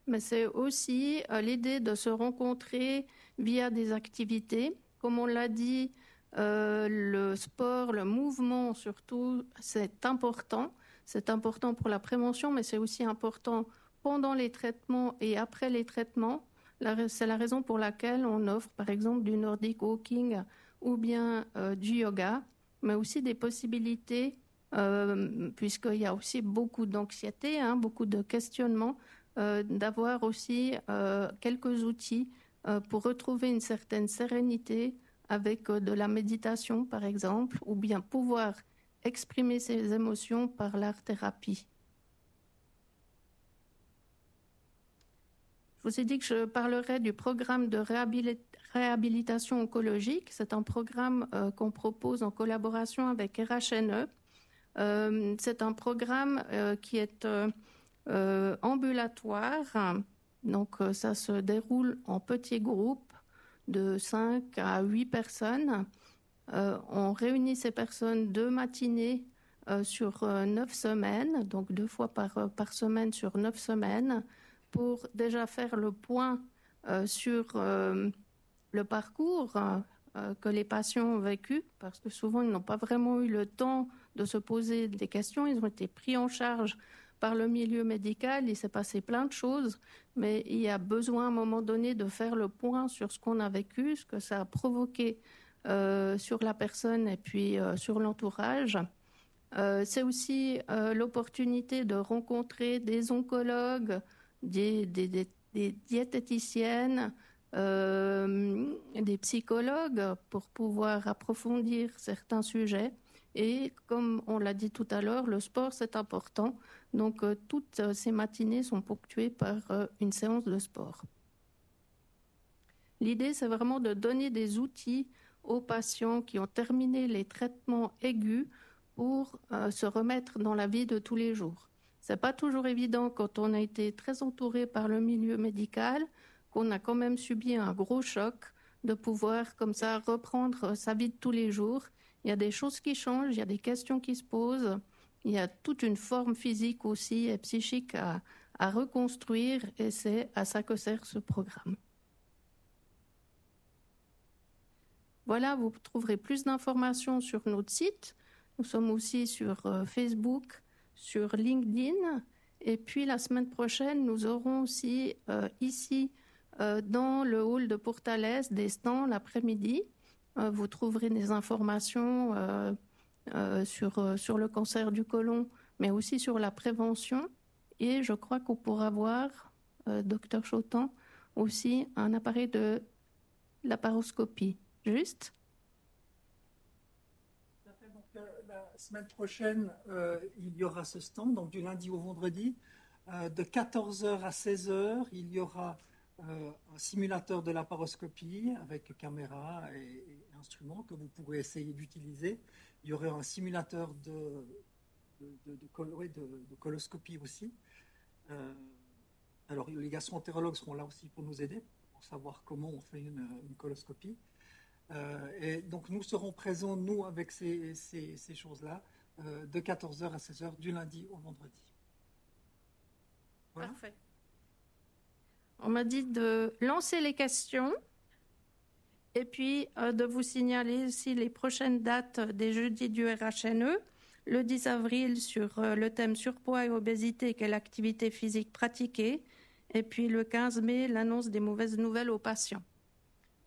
mais c'est aussi l'idée de se rencontrer via des activités. Comme on l'a dit, le sport, le mouvement surtout, c'est important. C'est important pour la prévention, mais c'est aussi important pendant les traitements et après les traitements. C'est la raison pour laquelle on offre par exemple du Nordic Walking ou bien du yoga, mais aussi des possibilités, puisqu'il y a aussi beaucoup d'anxiété, beaucoup de questionnements, d'avoir aussi quelques outils pour retrouver une certaine sérénité avec de la méditation par exemple, ou bien pouvoir exprimer ses émotions par l'art-thérapie. vous ai dit que je parlerai du programme de réhabilitation oncologique. C'est un programme qu'on propose en collaboration avec RHNE. C'est un programme qui est ambulatoire. Donc, ça se déroule en petits groupes de 5 à 8 personnes. On réunit ces personnes 2 matinées sur 9 semaines, donc 2 fois par semaine sur 9 semaines, pour déjà faire le point sur le parcours que les patients ont vécu, parce que souvent ils n'ont pas vraiment eu le temps de se poser des questions, ils ont été pris en charge par le milieu médical, il s'est passé plein de choses, mais il y a besoin à un moment donné de faire le point sur ce qu'on a vécu, ce que ça a provoqué sur la personne et puis sur l'entourage. C'est aussi l'opportunité de rencontrer des oncologues, des diététiciennes, des psychologues pour pouvoir approfondir certains sujets. Et comme on l'a dit tout à l'heure, le sport, c'est important. Donc, toutes ces matinées sont ponctuées par une séance de sport. L'idée, c'est vraiment de donner des outils aux patients qui ont terminé les traitements aigus pour se remettre dans la vie de tous les jours. Ce n'est pas toujours évident quand on a été très entouré par le milieu médical, qu'on a quand même subi un gros choc, de pouvoir comme ça reprendre sa vie de tous les jours. Il y a des choses qui changent, il y a des questions qui se posent, il y a toute une forme physique aussi et psychique à reconstruire, et c'est à ça que sert ce programme. Voilà, vous trouverez plus d'informations sur notre site. Nous sommes aussi sur Facebook, sur LinkedIn. Et puis la semaine prochaine, nous aurons aussi ici, dans le hall de Portales, des stands l'après-midi. Vous trouverez des informations sur le cancer du côlon, mais aussi sur la prévention. Et je crois qu'on pourra voir, Dr Chotan, aussi un appareil de laparoscopie. Juste. La semaine prochaine, il y aura ce stand, donc du lundi au vendredi. De 14h à 16h, il y aura un simulateur de laparoscopie avec caméra et instruments que vous pourrez essayer d'utiliser. Il y aura un simulateur de coloscopie aussi. Alors, les gastroentérologues seront là aussi pour nous aider, pour savoir comment on fait une coloscopie. Et donc, nous serons présents, nous, avec ces choses-là, de 14h à 16h, du lundi au vendredi. Voilà. Parfait. On m'a dit de lancer les questions et puis de vous signaler aussi les prochaines dates des jeudis du RHNE. Le 10 avril sur le thème surpoids et obésité, quelle activité physique pratiquée. Et puis le 15 mai, l'annonce des mauvaises nouvelles aux patients.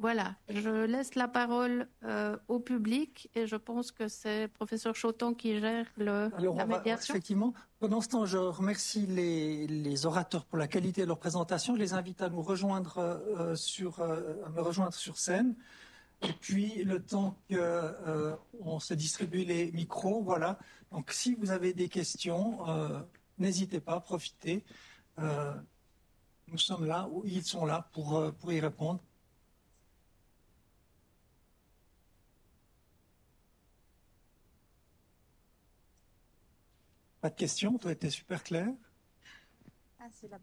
Voilà, je laisse la parole au public et je pense que c'est le professeur Chotan qui gère la médiation. Effectivement, pendant ce temps, je remercie les orateurs pour la qualité de leur présentation. Je les invite à nous rejoindre à me rejoindre sur scène. Et puis, le temps qu'on se distribue les micros, voilà. Donc, si vous avez des questions, n'hésitez pas, profitez. Nous sommes là, ou ils sont là pour y répondre. Pas de questions, tout a été super clair. Ah, c'est là.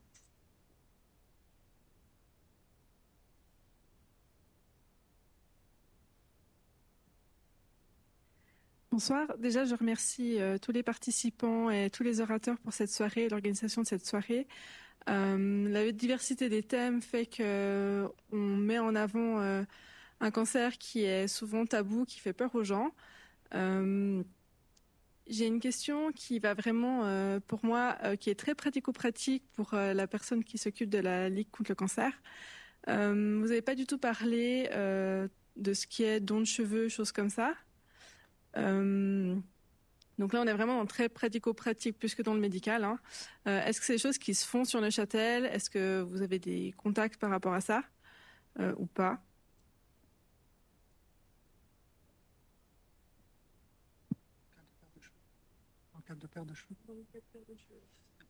Bonsoir. Déjà, je remercie tous les participants et tous les orateurs pour cette soirée et l'organisation de cette soirée. La diversité des thèmes fait qu'on met en avant un cancer qui est souvent tabou, qui fait peur aux gens. J'ai une question qui va vraiment, pour moi, qui est très pratico-pratique pour la personne qui s'occupe de la Ligue contre le cancer. Vous n'avez pas du tout parlé de ce qui est don de cheveux, choses comme ça. Donc là, on est vraiment dans très pratico-pratique plus que dans le médical. Hein. Est-ce que c'est des choses qui se font sur Neuchâtel? Est-ce que vous avez des contacts par rapport à ça ou pas? En cas de perte de cheveux.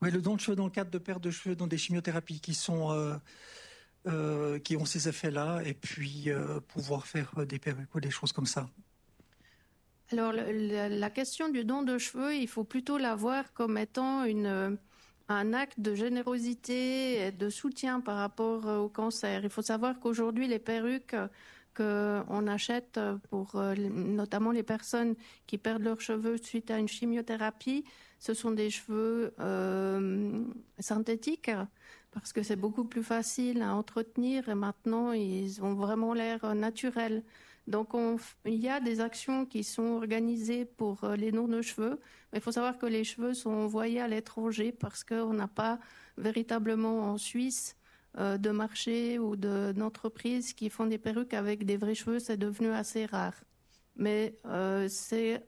Oui, le don de cheveux dans le cadre de perte de cheveux dans des chimiothérapies qui ont ces effets-là, et puis pouvoir faire des perruques ou des choses comme ça. Alors, la question du don de cheveux, il faut plutôt la voir comme étant un acte de générosité et de soutien par rapport au cancer. Il faut savoir qu'aujourd'hui, les perruques qu'on achète pour notamment les personnes qui perdent leurs cheveux suite à une chimiothérapie, ce sont des cheveux synthétiques parce que c'est beaucoup plus facile à entretenir et maintenant ils ont vraiment l'air naturels. Donc il y a des actions qui sont organisées pour les dons de cheveux, mais il faut savoir que les cheveux sont envoyés à l'étranger parce qu'on n'a pas véritablement en Suisse de marché ou d'entreprises qui font des perruques avec des vrais cheveux, c'est devenu assez rare. Mais c'est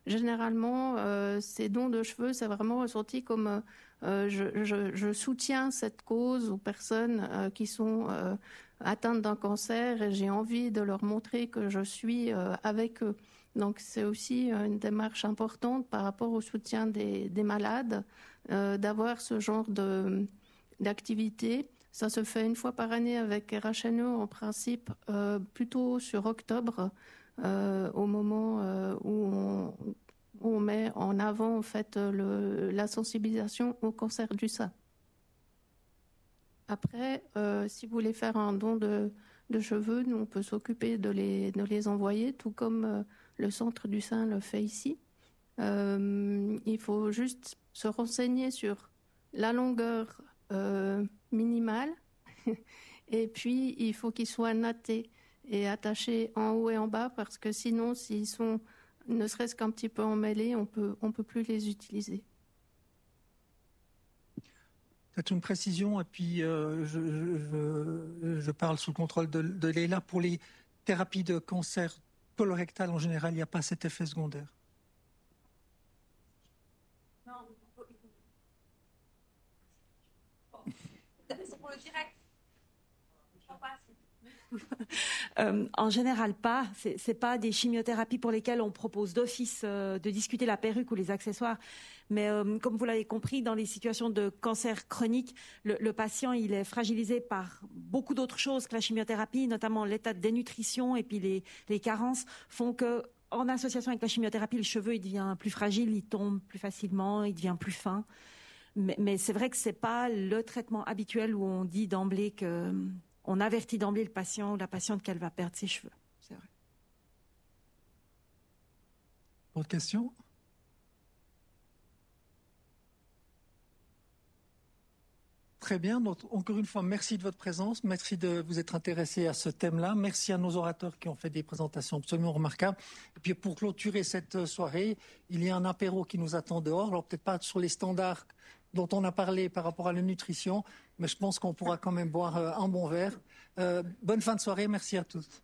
généralement ces dons de cheveux, c'est vraiment ressenti comme je soutiens cette cause aux personnes qui sont atteintes d'un cancer et j'ai envie de leur montrer que je suis avec eux. Donc c'est aussi une démarche importante par rapport au soutien des malades, d'avoir ce genre d'activité. Ça se fait une fois par année avec RHNE en principe, plutôt sur octobre, au moment où on met en avant en fait la sensibilisation au cancer du sein. Après, si vous voulez faire un don de cheveux, nous on peut s'occuper de les envoyer, tout comme le centre du sein le fait ici. Il faut juste se renseigner sur la longueur minimale et puis il faut qu'ils soient nattés et attachés en haut et en bas parce que sinon s'ils sont ne serait-ce qu'un petit peu emmêlés, on peut plus les utiliser. C'est une précision et puis je parle sous le contrôle de Leila. Pour les thérapies de cancer colorectal en général, il n'y a pas cet effet secondaire. C'est pour le direct. En général pas. C'est pas des chimiothérapies pour lesquelles on propose d'office de discuter la perruque ou les accessoires. Mais comme vous l'avez compris, dans les situations de cancer chronique, le patient il est fragilisé par beaucoup d'autres choses que la chimiothérapie, notamment l'état de dénutrition et puis les carences font que en association avec la chimiothérapie, le cheveu il devient plus fragile, il tombe plus facilement, il devient plus fin. Mais c'est vrai que c'est pas le traitement habituel où on dit d'emblée que on avertit d'emblée le patient ou la patiente qu'elle va perdre ses cheveux. C'est vrai. Autre question ? Très bien. Donc, encore une fois, merci de votre présence. Merci de vous être intéressé à ce thème-là. Merci à nos orateurs qui ont fait des présentations absolument remarquables. Et puis, pour clôturer cette soirée, il y a un apéro qui nous attend dehors. Alors, peut-être pas sur les standards dont on a parlé par rapport à la nutrition, mais je pense qu'on pourra quand même boire un bon verre. Bonne fin de soirée. Merci à tous.